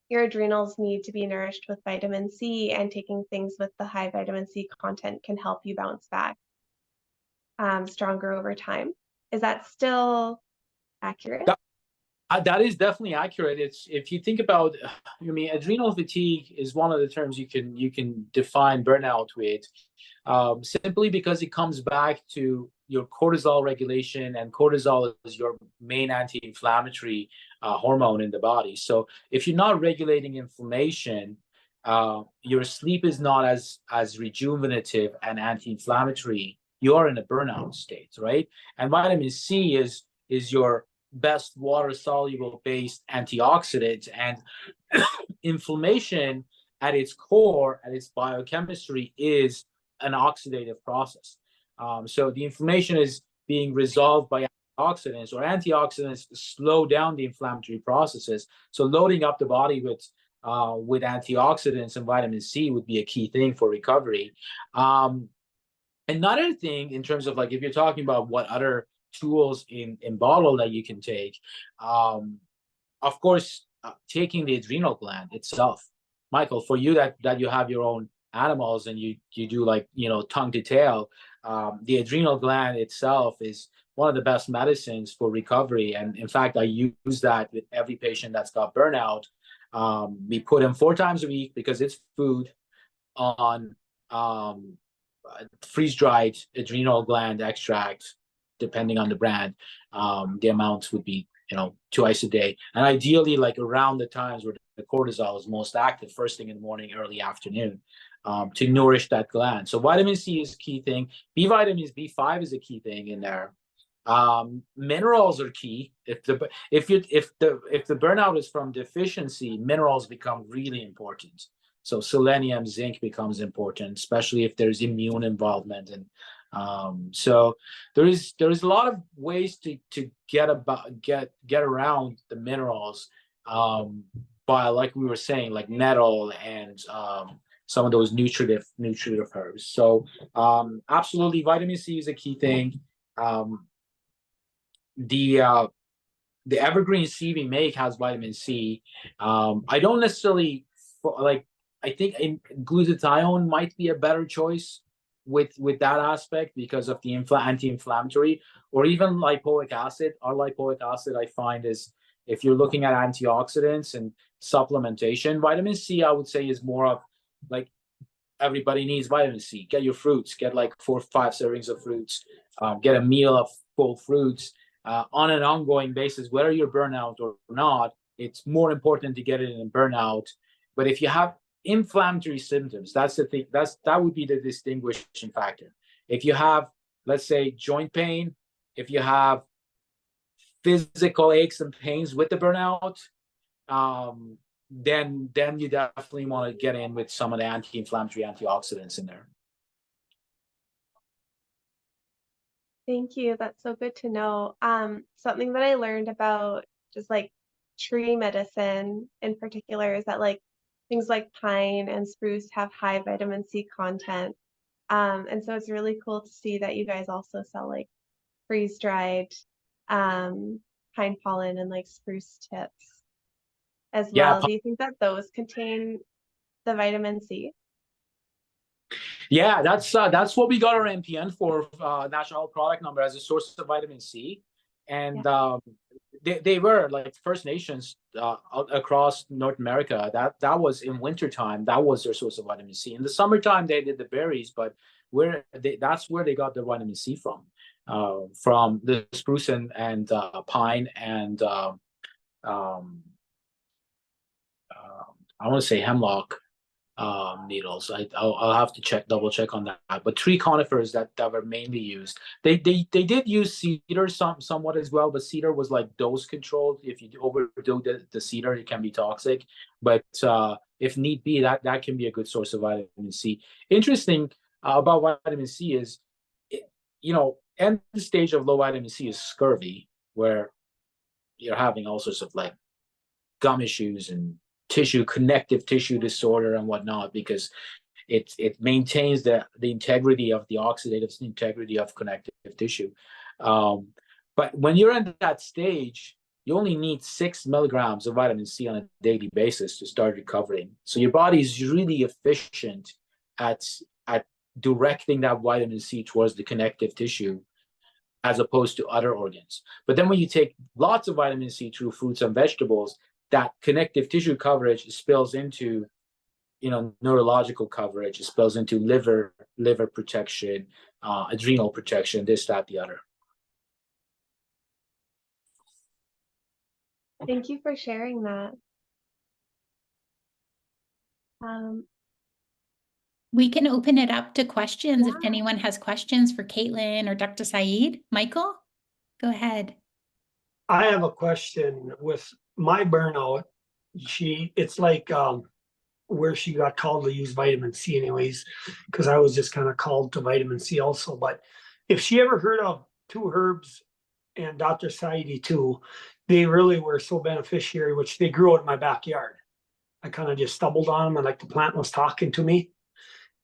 your adrenals need to be nourished with vitamin C, and taking things with the high vitamin C content can help you bounce back stronger over time. Is that still accurate? That is definitely accurate. It's, if you think about, I mean, adrenal fatigue is one of the terms you can define burnout with, simply because it comes back to your cortisol regulation, and cortisol is your main anti-inflammatory hormone in the body. So if you're not regulating inflammation, your sleep is not as rejuvenative and anti-inflammatory. You're in a burnout state, right? And vitamin C is your best water soluble based antioxidant, and inflammation at its core, at its biochemistry, is an oxidative process. So the inflammation is being resolved by antioxidants, or antioxidants slow down the inflammatory processes. So loading up the body with antioxidants and vitamin C would be a key thing for recovery. Another thing, in terms of, like, if you're talking about what other tools in bottle that you can take, of course, taking the adrenal gland itself. Michael, for you that you have your own animals and you do, like, tongue to tail, the adrenal gland itself is one of the best medicines for recovery. And in fact, I use that with every patient that's got burnout. We put them 4 times a week, because it's food, on freeze-dried adrenal gland extract, depending on the brand. The amounts would be, twice a day, and ideally like around the times where the cortisol is most active, first thing in the morning, early afternoon, to nourish that gland. So vitamin C is a key thing. B vitamins, B5 is a key thing in there. Minerals are key. If the burnout is from deficiency, minerals become really important. So selenium, zinc becomes important, especially if there's immune involvement. And so there's a lot of ways to get around the minerals, by, like we were saying, like nettle and some of those nutritive herbs. So absolutely, vitamin C is a key thing. The Evergreen C we make has vitamin C. I don't necessarily like. I think glutathione might be a better choice with that aspect, because of the anti-inflammatory, or even lipoic acid. Our lipoic acid, I find, is, if you're looking at antioxidants and supplementation, vitamin C, I would say, is more of, like, everybody needs vitamin C. Get your fruits. Get like 4 or 5 servings of fruits. Get a meal of full fruits on an ongoing basis, whether you're burnout or not. It's more important to get it in burnout. But if you have inflammatory symptoms, that's the thing. That would be the distinguishing factor. If you have, let's say, joint pain, if you have physical aches and pains with the burnout, then you definitely want to get in with some of the anti-inflammatory antioxidants in there. Thank you. That's so good to know. Something that I learned about just like tree medicine in particular is that like things like pine and spruce have high vitamin C content. And so it's really cool to see that you guys also sell like freeze-dried pine pollen and like spruce tips as Yeah, well. Do you think that those contain the vitamin C? yeah, that's what we got our NPN for, national product number, as a source of vitamin C. And Yeah. they were like First Nations across North America. That was in wintertime. That was their source of vitamin C. In the summertime, they did the berries, but that's where they got their vitamin C from the spruce and pine and I want to say hemlock needles. I'll have to double check on that. But three conifers that were mainly used. They did use cedar somewhat as well, but cedar was like dose controlled. If you overdo the cedar, it can be toxic. But if need be, that can be a good source of vitamin C. Interesting about vitamin C is, end stage of low vitamin C is scurvy, where you're having all sorts of like gum issues and connective tissue disorder and whatnot, because it maintains the integrity of the oxidative integrity of connective tissue. But when you're in that stage, you only need 6 milligrams of vitamin C on a daily basis to start recovering. So your body is really efficient at directing that vitamin C towards the connective tissue, as opposed to other organs. But then when you take lots of vitamin C through fruits and vegetables, that connective tissue coverage spills into, neurological coverage. It spills into liver protection, adrenal protection, this, that, the other. Thank you for sharing that. We can open it up to questions if Yeah. anyone has questions for Kaitlyn or Dr. Saeid. Michael, go ahead. I have a question with my burnout. It's like where she got called to use vitamin C anyways, because I was just kind of called to vitamin C also. But if she ever heard of two herbs and Dr. Saeid too, they really were so beneficiary, which they grew out in my backyard. I kind of just stumbled on them and like the plant was talking to me.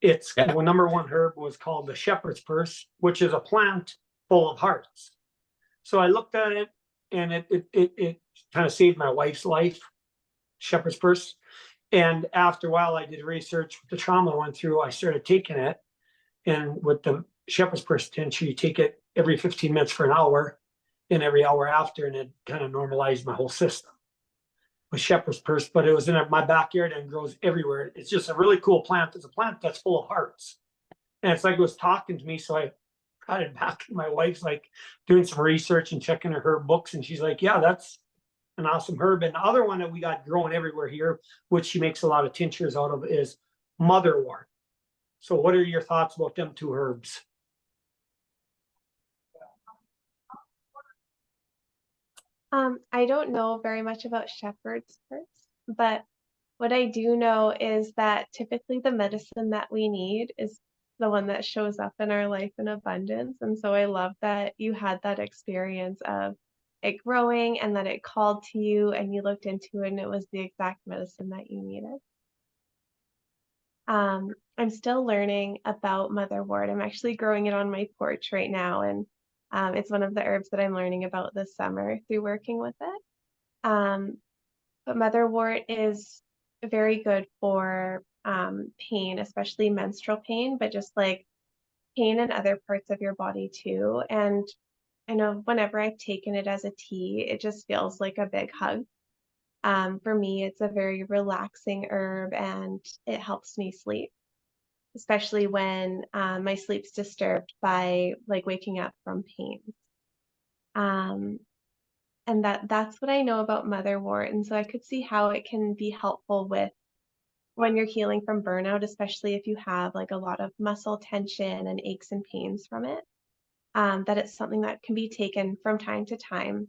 Well, number one herb was called the shepherd's purse, which is a plant full of hearts. So I looked at it and it kind of saved my wife's life, shepherd's purse. And after a while, I did research with the trauma I went through. I started taking it, and with the shepherd's purse tincture, you take it every 15 minutes for an hour, and every hour after, and it kind of normalized my whole system with shepherd's purse. But it was in my backyard and grows everywhere. It's just a really cool plant. It's a plant that's full of hearts, and it's like it was talking to me. So I got it back, and my wife's like doing some research and checking her books, and she's like, "Yeah, that's an awesome herb." And the other one that we got growing everywhere here, which she makes a lot of tinctures out of, is Motherwort. So what are your thoughts about them two herbs? I don't know very much about shepherd's purse, but what I do know is that typically the medicine that we need is the one that shows up in our life in abundance. And so I love that you had that experience of it growing and that it called to you and you looked into it and it was the exact medicine that you needed. I'm still learning about Motherwort. I'm actually growing it on my porch right now, and it's one of the herbs that I'm learning about this summer through working with it. But Motherwort is very good for pain, especially menstrual pain, but just like pain in other parts of your body too. And I know whenever I've taken it as a tea, it just feels like a big hug. For me, it's a very relaxing herb and it helps me sleep, especially when my sleep's disturbed by like waking up from pain. And that's what I know about Motherwort. And so I could see how it can be helpful with when you're healing from burnout, especially if you have like a lot of muscle tension and aches and pains from it, that it's something that can be taken from time to time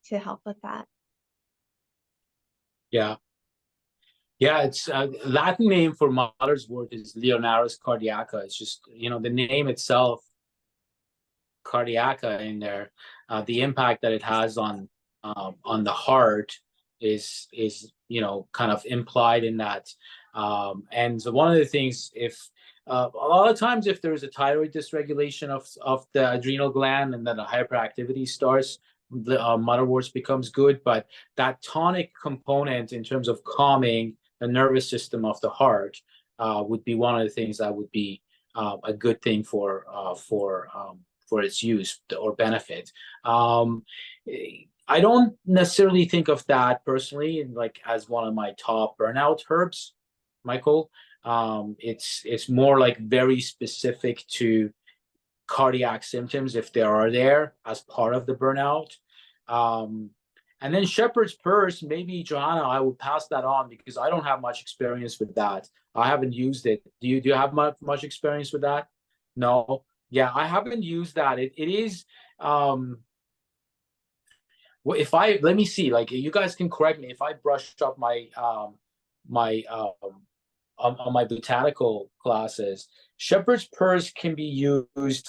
to help with that. Yeah. Yeah, it's Latin name for Motherwort is Leonaris cardiaca. It's just, the name itself, cardiaca in there, the impact that it has on the heart is kind of implied in that. And so one of the things, if a lot of times if there's a thyroid dysregulation of the adrenal gland and then a hyperactivity starts, the Motherwort becomes good. But that tonic component in terms of calming the nervous system of the heart would be one of the things that would be a good thing for its use or benefit. I don't necessarily think of that personally like as one of my top burnout herbs, Michael. It's more like very specific to cardiac symptoms if they are there as part of the burnout. And then shepherd's purse, maybe Johanna, I would pass that on because I don't have much experience with that. I haven't used it. Do you have much experience with that? No. Yeah, I haven't used that. It is well, let me see, like you guys can correct me if I brushed up my my on my botanical classes. Shepherd's purse can be used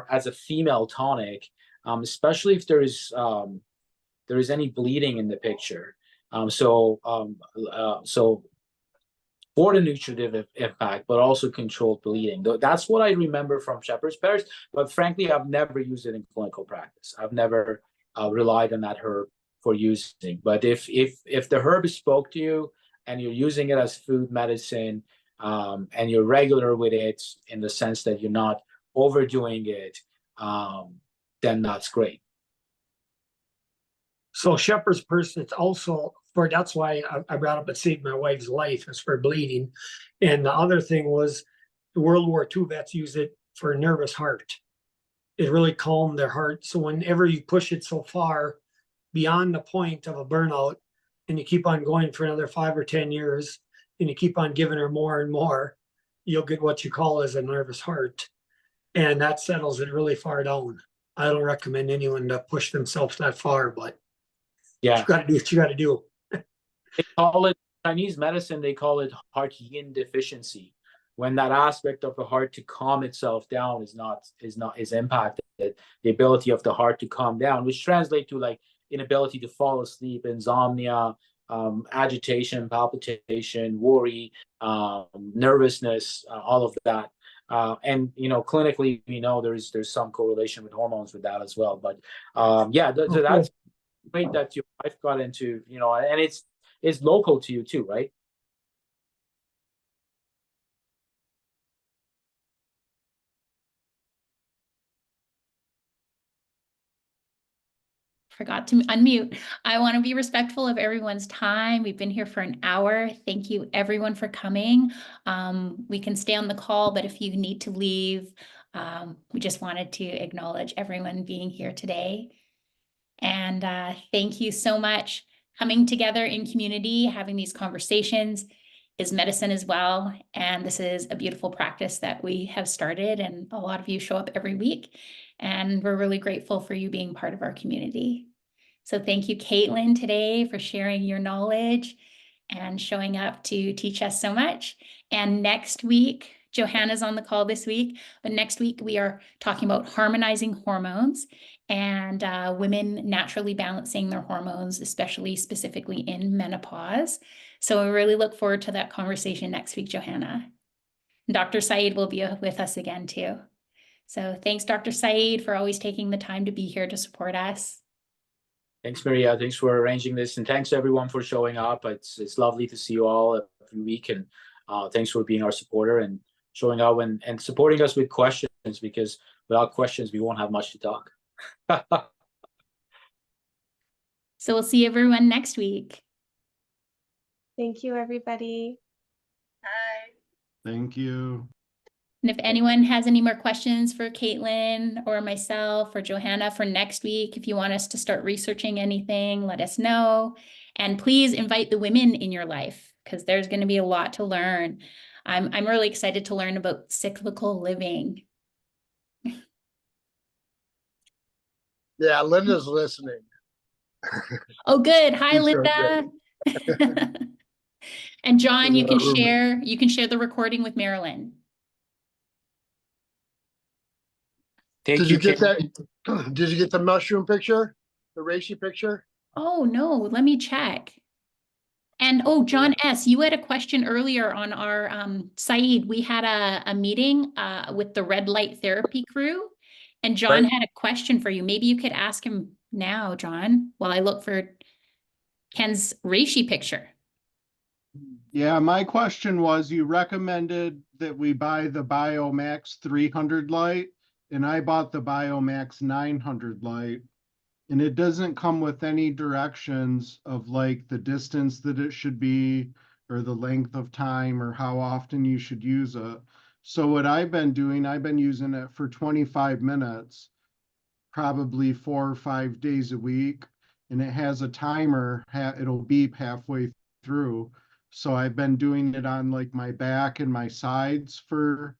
as a female tonic, especially if there is any bleeding in the picture. So for the nutritive impact, but also controlled bleeding. That's what I remember from shepherd's purse. But frankly, I've never used it in clinical practice. I've never relied on that herb for using. But if the herb spoke to you and you're using it as food medicine, and you're regular with it in the sense that you're not overdoing it, then that's great. So shepherd's purse, it's also that's why I brought up it saved my wife's life, is for bleeding. And the other thing was the World War II vets use it for a nervous heart. It really calmed their heart. So whenever you push it so far beyond the point of a burnout and you keep on going for another 5 or 10 years and you keep on giving her more and more, you'll get what you call as a nervous heart. And that settles it really far down. I don't recommend anyone to push themselves that far, but yeah, you got to do what you got to do. They call it Chinese medicine. They call it heart yin deficiency, when that aspect of the heart to calm itself down is impacted. The ability of the heart to calm down, which translates to like inability to fall asleep, insomnia, agitation, palpitation, worry, nervousness, all of that. And clinically, we know there's some correlation with hormones with that as well. But so that's great that your wife got into, and it's local to you too, right? Forgot to unmute. I want to be respectful of everyone's time. We've been here for an hour. Thank you everyone for coming. We can stay on the call, but if you need to leave, we just wanted to acknowledge everyone being here today. And thank you so much. Coming together in community, having these conversations is medicine as well. And this is a beautiful practice that we have started, and a lot of you show up every week. And we're really grateful for you being part of our community. So thank you, Kaitlyn, today for sharing your knowledge and showing up to teach us so much. And next week, Johanna's on the call this week, but next week we are talking about harmonizing hormones and women naturally balancing their hormones, specifically in menopause. So we really look forward to that conversation next week, Johanna. Dr. Saeid will be with us again too. So thanks, Dr. Saeid, for always taking the time to be here to support us. Thanks, Maria. Thanks for arranging this, and thanks everyone for showing up. It's lovely to see you all every week, and thanks for being our supporter and showing up and supporting us with questions, because without questions, we won't have much to talk. So we'll see everyone next week. Thank you, everybody. Bye. Thank you. And if anyone has any more questions for Kaitlyn or myself or Johanna for next week, if you want us to start researching anything, let us know. And please invite the women in your life, because there's going to be a lot to learn. I'm really excited to learn about cyclical living. Yeah, Linda's listening. Oh, good. Hi, She's so Linda. And John, you can room. share the recording with Marilyn. Did you get that? Did you get the mushroom picture? The reishi picture? Oh, no, let me check. And oh, John S., you had a question earlier on our Saeid. We had a meeting with the red light therapy crew, and John had a question for you. Maybe you could ask him now, John, while I look for Ken's reishi picture. Yeah, my question was, you recommended that we buy the Biomax 300 light, and I bought the Biomax 900 light, and it doesn't come with any directions of like the distance that it should be, or the length of time, or how often you should use it. So what I've been doing, I've been using it for 25 minutes, probably 4 or 5 days a week, and it has a timer, it'll beep halfway through. So I've been doing it on like my back and my sides for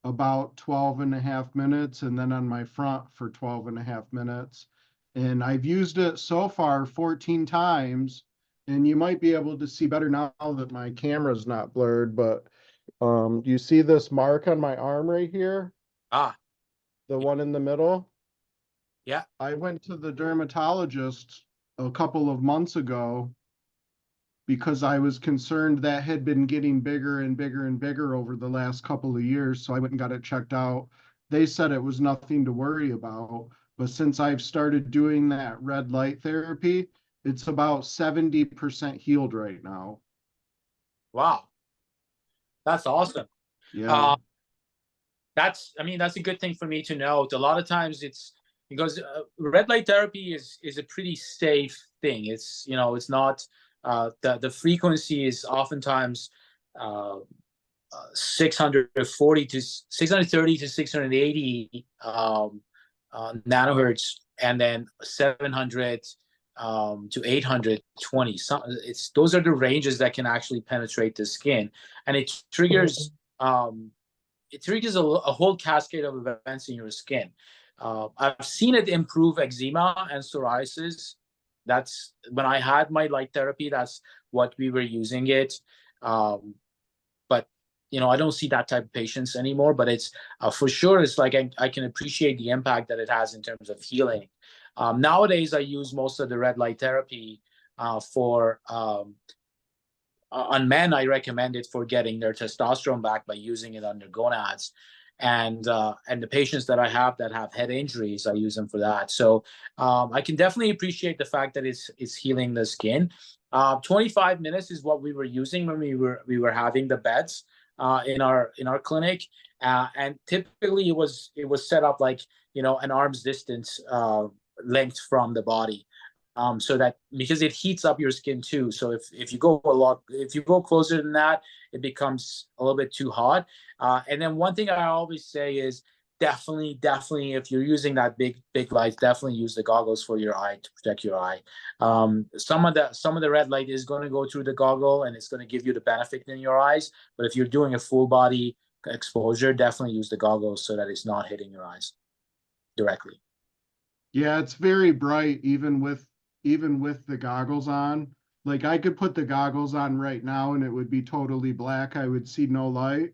about 12 and a half minutes, and then on my front for 12 and a half minutes. And I've used it so far 14 times, and you might be able to see better now that my camera's not blurred, but do you see this mark on my arm right here? Ah, The one in the middle? yeah. I went to the dermatologist a couple of months ago because I was concerned that had been getting bigger and bigger and bigger over the last couple of years. So I went and got it checked out. They said it was nothing to worry about. But since I've started doing that red light therapy, it's about 70% healed right now. Wow. That's awesome. Yeah. That's a good thing for me to note. A lot of times it's because red light therapy is a pretty safe thing. It's, it's not, the frequency is oftentimes 640 to 630 to 680 nanohertz, and then 700 to 820. Those are the ranges that can actually penetrate the skin, and it triggers a whole cascade of events in your skin. I've seen it improve eczema and psoriasis. That's when I had my light therapy. That's what we were using it. But I don't see that type of patients anymore. But it's for sure. It's like I can appreciate the impact that it has in terms of healing. Nowadays, I use most of the red light therapy for. On men, I recommend it for getting their testosterone back by using it on their gonads, and the patients that I have that have head injuries, I use them for that. So I can definitely appreciate the fact that it's healing the skin. 25 minutes is what we were using when we were having the beds in our clinic, and typically it was set up like an arm's distance length from the body. So that because it heats up your skin too. So if you go closer than that, it becomes a little bit too hot. And then one thing I always say is definitely if you're using that big light, definitely use the goggles for your eye to protect your eye. Some of the red light is going to go through the goggle and it's going to give you the benefit in your eyes. But if you're doing a full body exposure, definitely use the goggles so that it's not hitting your eyes directly. Yeah, it's very bright even with the goggles on. Like I could put the goggles on right now and it would be totally black. I would see no light.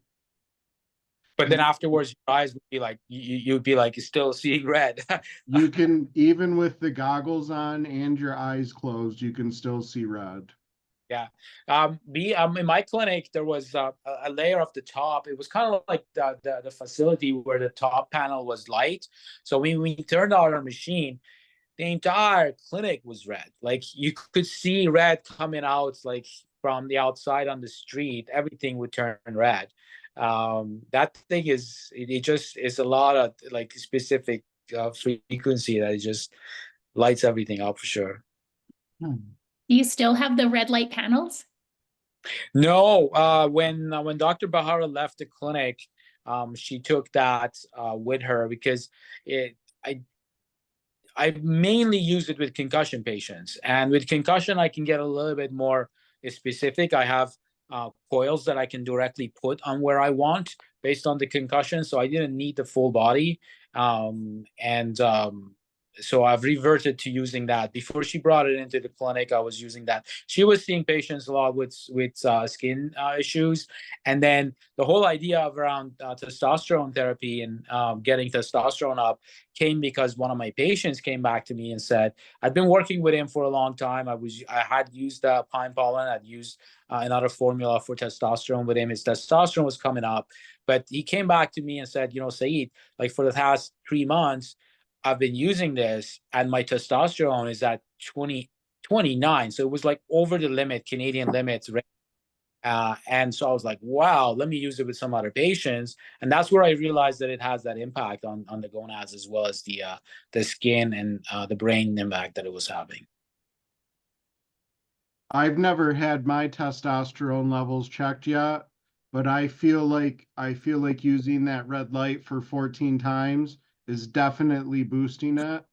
But then afterwards, your eyes would be like, you'd be like, you're still seeing red. You can, even with the goggles on and your eyes closed, you can still see red. Yeah. In my clinic, there was a layer of the top. It was kind of like the facility where the top panel was light. So when we turned on our machine, the entire clinic was red. Like you could see red coming out like from the outside on the street. Everything would turn red. That thing it just is a lot of like specific frequency that it just lights everything up for sure. Do you still have the red light panels? No, when Dr. Bahara left the clinic, she took that with her because I mainly use it with concussion patients, and with concussion, I can get a little bit more specific. I have coils that I can directly put on where I want based on the concussion, so I didn't need the full body, so I've reverted to using that. Before she brought it into the clinic, I was using that. She was seeing patients a lot with skin issues, and then the whole idea of around testosterone therapy and getting testosterone up came because one of my patients came back to me and said, I've been working with him for a long time. I had used pine pollen. I'd used another formula for testosterone with him. His testosterone was coming up, but he came back to me and said, Saeid, like for the past 3 months, I've been using this, and my testosterone is at 29. So it was like over the limit, Canadian limits. And so I was like, wow, let me use it with some other patients. And that's where I realized that it has that impact on the gonads, as well as the skin and the brain impact that it was having. I've never had my testosterone levels checked yet, but I feel like using that red light for 14 times is definitely boosting it.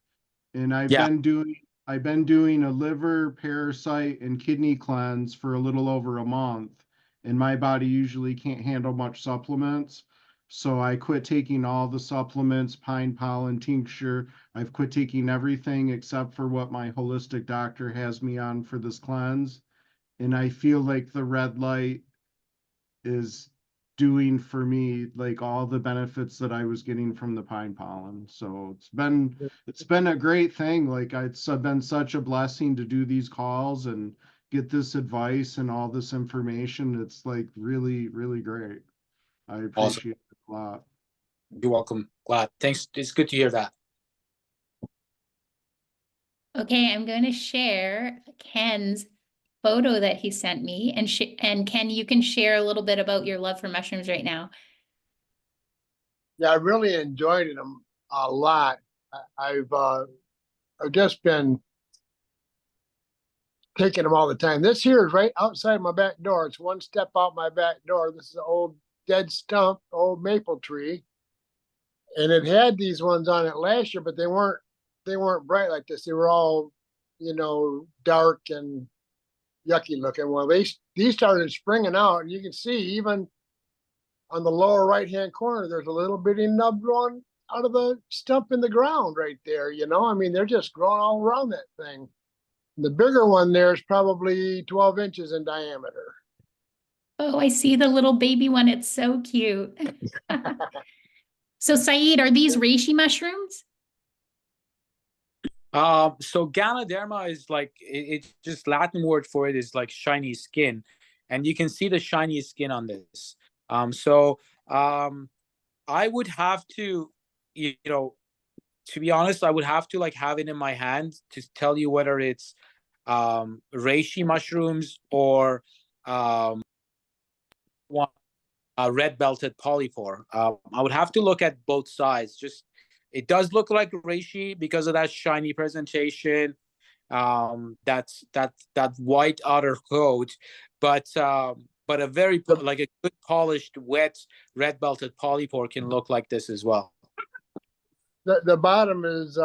And I've Yeah. been doing a liver, parasite, and kidney cleanse for a little over a month, and my body usually can't handle much supplements. So I quit taking all the supplements, pine pollen tincture. I've quit taking everything except for what my holistic doctor has me on for this cleanse. And I feel like the red light is doing for me like all the benefits that I was getting from the pine pollen. So it's been a great thing. Like it's been such a blessing to do these calls and get this advice and all this information. It's like really, really great. I appreciate it a lot. You're welcome. Glad. Thanks. It's good to hear that. Okay, I'm going to share Ken's photo that he sent me, and Ken, you can share a little bit about your love for mushrooms right now. Yeah, I really enjoyed them a lot. I've just been taking them all the time. This here is right outside my back door. It's one step out my back door. This is an old dead stump, old maple tree, and it had these ones on it last year, but they weren't bright like this. They were all, dark and yucky looking. Well, these started springing out, and you can see even on the lower right hand corner, there's a little bitty nub growing out of the stump in the ground right there. I mean, they're just growing all around that thing. The bigger one there is probably 12 inches in diameter. Oh, I see the little baby one. It's so cute. So Saeid, are these reishi mushrooms? So Ganoderma is like, it's just Latin word for it is like shiny skin, and you can see the shiny skin on this. I would have to, to be honest, I would have to like have it in my hand to tell you whether it's reishi mushrooms or red belted polypore. I would have to look at both sides. It does look like reishi because of that shiny presentation, that white outer coat, but a very like a good polished wet red belted polypore can look like this as well. The bottom is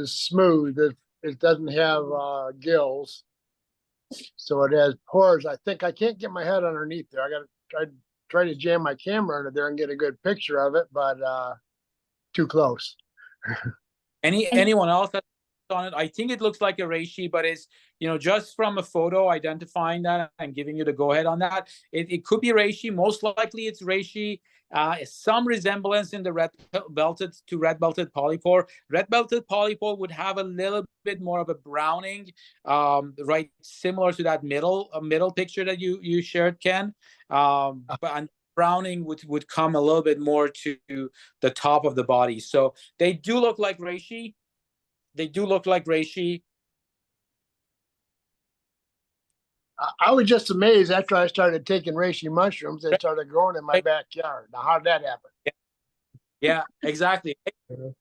smooth. It doesn't have gills, so it has pores. I think I can't get my head underneath there. I got to try to jam my camera under there and get a good picture of it, but too close. Anyone else that's on it? I think it looks like a reishi, but it's just from a photo identifying that and giving you the go ahead on that. It could be reishi. Most likely it's reishi. Some resemblance in the red belted polypore. Red belted polypore would have a little bit more of a browning, right, similar to that middle picture that you shared, Ken. But browning would come a little bit more to the top of the body. So they do look like reishi. I was just amazed after I started taking reishi mushrooms, they started growing in my backyard. Now, how did that happen? Yeah, exactly.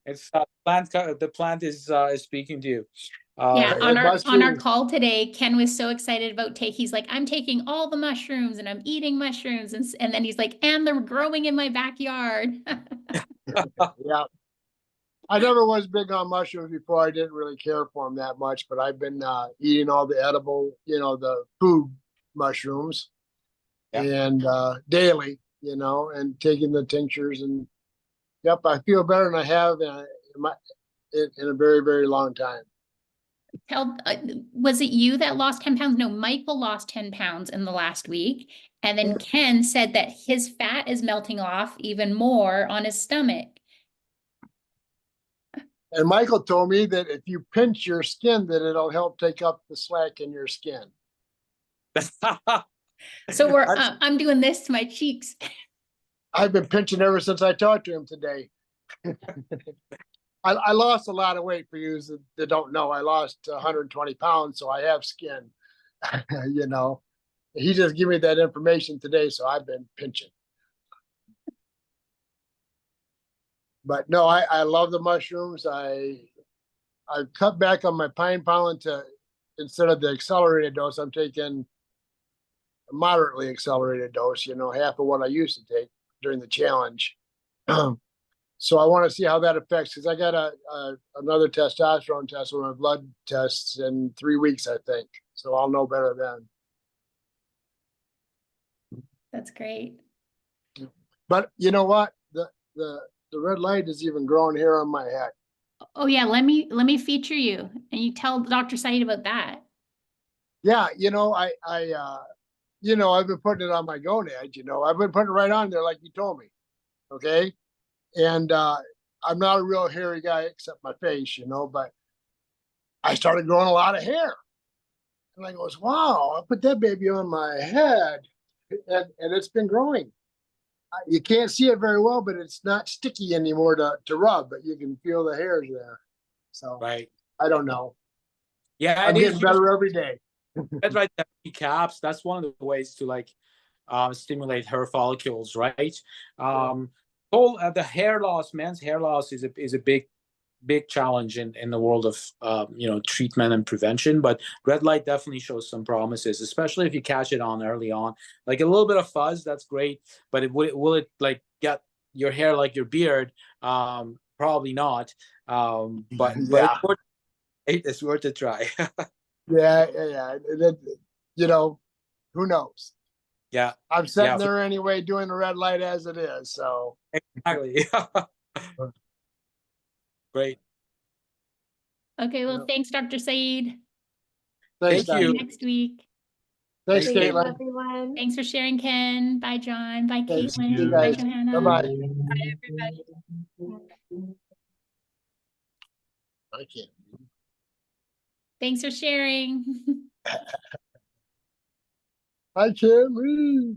It's the plant is speaking to you. Yeah, on our call today, Ken was so excited about he's like, I'm taking all the mushrooms and I'm eating mushrooms, and then he's like, and they're growing in my backyard. Yeah. I never was big on mushrooms before. I didn't really care for them that much, but I've been eating all the edible, the food mushrooms, and daily, and taking the tinctures, and yep, I feel better than I have in a very, very long time. Was it you that lost 10 pounds? No, Michael lost 10 pounds in the last week. And then Ken said that his fat is melting off even more on his stomach. And Michael told me that if you pinch your skin, that it'll help take up the slack in your skin. So I'm doing this to my cheeks. I've been pinching ever since I talked to him today. I lost a lot of weight for you that don't know. I lost 120 pounds, so I have skin. You know, he just gave me that information today, so I've been pinching. But no, I love the mushrooms. I cut back on my pine pollen to, instead of the accelerated dose, I'm taking a moderately accelerated dose, you know, half of what I used to take during the challenge. So I want to see how that affects, because I got another testosterone test with my blood tests in 3 weeks, I think. So I'll know better then. That's great. But you know what? The red light is even growing here on my head. Oh yeah, let me feature you and you tell Dr. Saeid about that. Yeah, you know, you know, I've been putting it on my gonad, you know, I've been putting it right on there like you told me. Okay. And I'm not a real hairy guy except my face, you know, but I started growing a lot of hair. And I goes, wow, I put that baby on my head and it's been growing. You can't see it very well, but it's not sticky anymore to rub, but you can feel the hairs there. So Right. I don't know. Yeah, I'm getting better every day. That's right. Caps. That's one of the ways to like stimulate hair follicles, right? The hair loss, men's hair loss is a big challenge in the world of treatment and prevention. But red light definitely shows some promises, especially if you catch it on early on. Like a little bit of fuzz, that's great, but will it like get your hair like your beard? Probably not. But Yeah. it's worth a try. Yeah. You know, who knows? Yeah. I'm sitting there anyway, doing the red light as it is. So exactly. Great. Okay, well, thanks, Dr. Saeid. Thanks, Thank you. Next week. Thanks, Thank you, Caitlin. everyone. Thanks for sharing, Ken. Bye, John. Bye, Thanks, you Kaitlyn. Bye, guys. Johanna. Bye-bye. Bye, everybody. I can't. Thanks for sharing. I can't read.